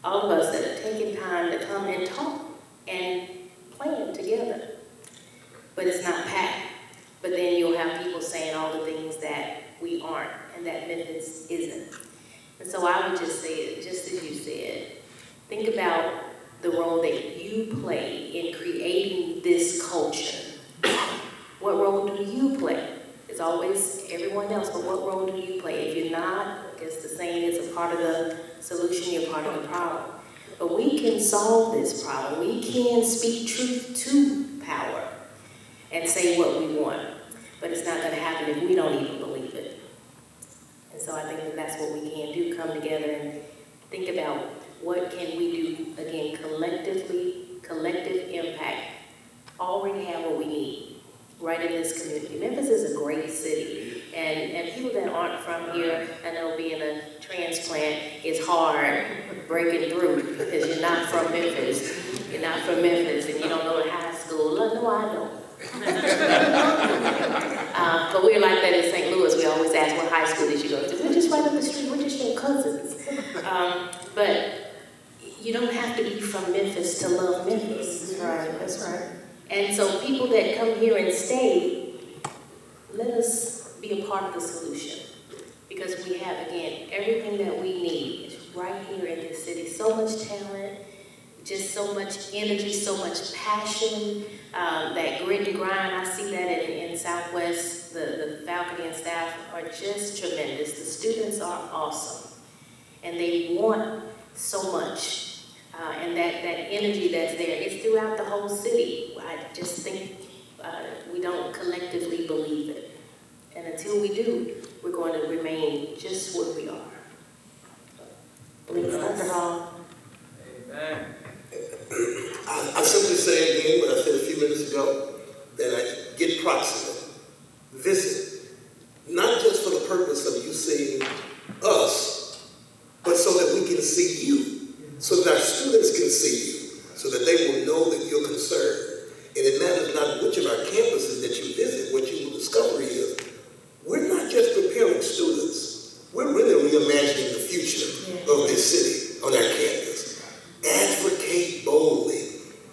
all of us that are taking time to come and talk and plan together. But it's not packed. But then you'll have people saying all the things that we aren't and that Memphis isn't. And so I would just say, just as you said, think about the role that you play in creating this culture. What role do you play? It's always everyone else, but what role do you play? If you're not, I guess the saying is a part of the solution, you're part of the problem. But we can solve this problem. We can speak truth to power and say what we want. But it's not going to happen if we don't even believe it. And so I think that that's what we can do, come together and think about what can we do, again, collectively, collective impact. Already have what we need right in this community. Memphis is a great city, and people that aren't from here, I know being a transplant is hard breaking through because you're not from Memphis. You're not from Memphis, and you don't go to high school. No, I don't. But we're like that in St. Louis. We always ask, what high school did you go to? We're just right up the street. We're just your cousins. But you don't have to be from Memphis to love Memphis. That's right. That's right. And so people that come here and stay, let us be a part of the solution. Because we have, again, everything that we need is right here in this city. So much talent, just so much energy, so much passion, that grit and grind. I see that in Southwest. The faculty and staff are just tremendous. The students are awesome. And they want so much. And that energy that's there, it's throughout the whole city. I just think we don't collectively believe it. And until we do, we're going to remain just where we are. Please, Dr. Hall. Amen. I simply say again what I said a few minutes ago, that I get proximate, visit, not just for the purpose of you seeing us, but so that we can see you, so that our students can see you, so that they will know that you're concerned. And it matters not which of our campuses that you visit, what you will discover is, we're not just preparing students, we're really reimagining the future. of this city on our campus. Advocate boldly.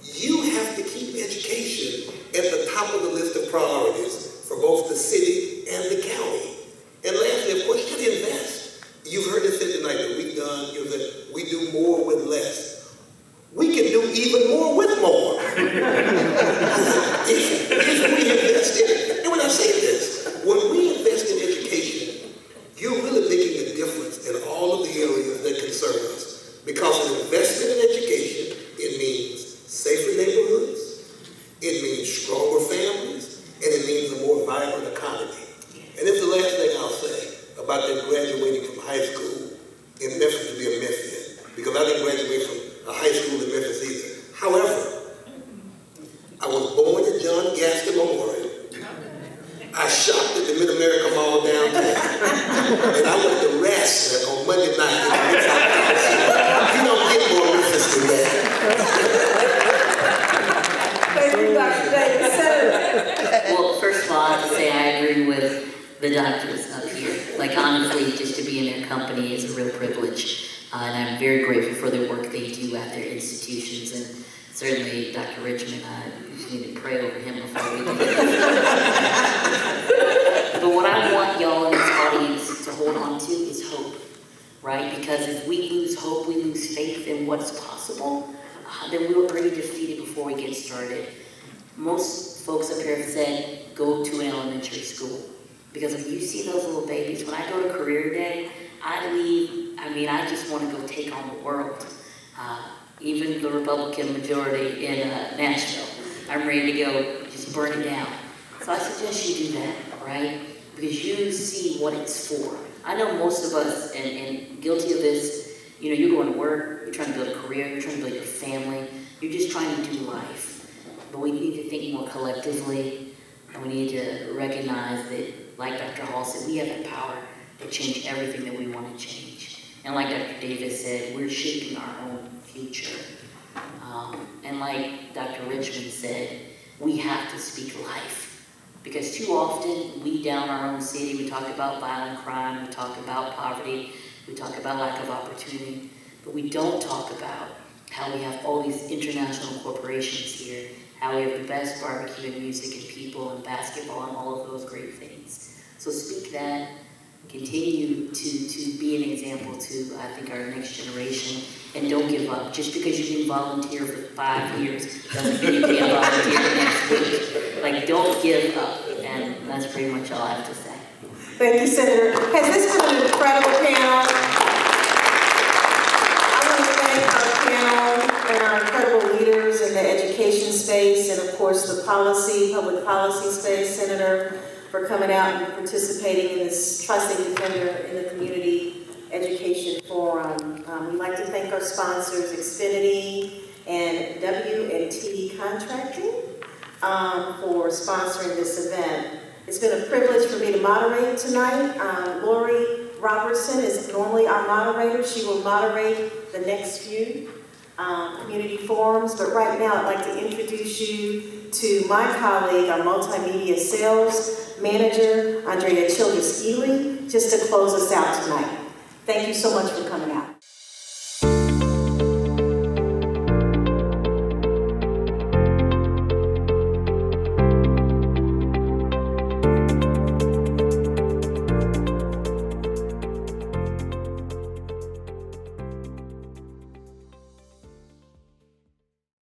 You have to keep education at the top of the list of priorities for both the city and the county. And lastly, of course, you got to invest. You've heard it said tonight that we've done, that we do more with less. We can do even more with more. if we invest in, and when I say this, when we invest in education, you're really making a difference in all of the areas that concern us. Because an investment in education, it means safer neighborhoods, it means stronger families, and it means a more vibrant economy. And it's the last thing I'll say about that graduating from high school in Memphis to be a Memphian, because I didn't graduate from a high school in Memphis either. However, I was born at John Gaston Memorial. I shopped at the Mid-America Mall downtown, and I went to wrestling on Monday night. You don't get more Memphis than that. Thank you, Dr. Davis. Senator. Well, first of all, I have to say I agree with the doctors up here. Like, honestly, just to be in their company is a real privilege. And I'm very grateful for the work they do at their institutions. And certainly, Dr. Richmond, we just need to pray over him before we do that. But what I want y'all in this audience to hold on to is hope, right? Because if we lose hope, we lose faith in what's possible, then we're already defeated before we get started. Most folks up here have said, go to an elementary school. Because if you see those little babies, when I go to career day, I just want to go take on the world. Even the Republican majority in Nashville, I'm ready to go just burn it down. So I suggest you do that, right? Because you see what it's for. I know most of us, and guilty of this, you're going to work, you're trying to build a career, you're trying to build your family, you're just trying to do life. But we need to think more collectively, and we need to recognize that, like Dr. Hall said, we have the power to change everything that we want to change. And like Dr. Davis said, we're shaping our own future. And like Dr. Richmond said, we have to speak life. Because too often, we down our own city, we talk about violent crime, we talk about poverty, we talk about lack of opportunity, but we don't talk about how we have all these international corporations here, how we have the best barbecue and music and people and basketball and all of those great things. So speak that, continue to be an example to, I think, our next generation, and don't give up. Just because you didn't volunteer for 5 years doesn't mean you can't volunteer next week. Like, don't give up, and that's pretty much all I have to say. Thank you, Senator. Has this been an incredible panel? I want to thank our panel and our incredible leaders in the education space, and of course the public policy space, Senator, for coming out and participating in this Tri-State Defender in the Community Education Forum. We'd like to thank our sponsors, Xfinity and W&T Contracting, for sponsoring this event. It's been a privilege for me to moderate tonight. Lori Robertson is normally our moderator. She will moderate the next few community forums, but right now I'd like to introduce you to my colleague, our multimedia sales manager, Andrea Childress-Ely, just to close us out tonight. Thank you so much for coming out.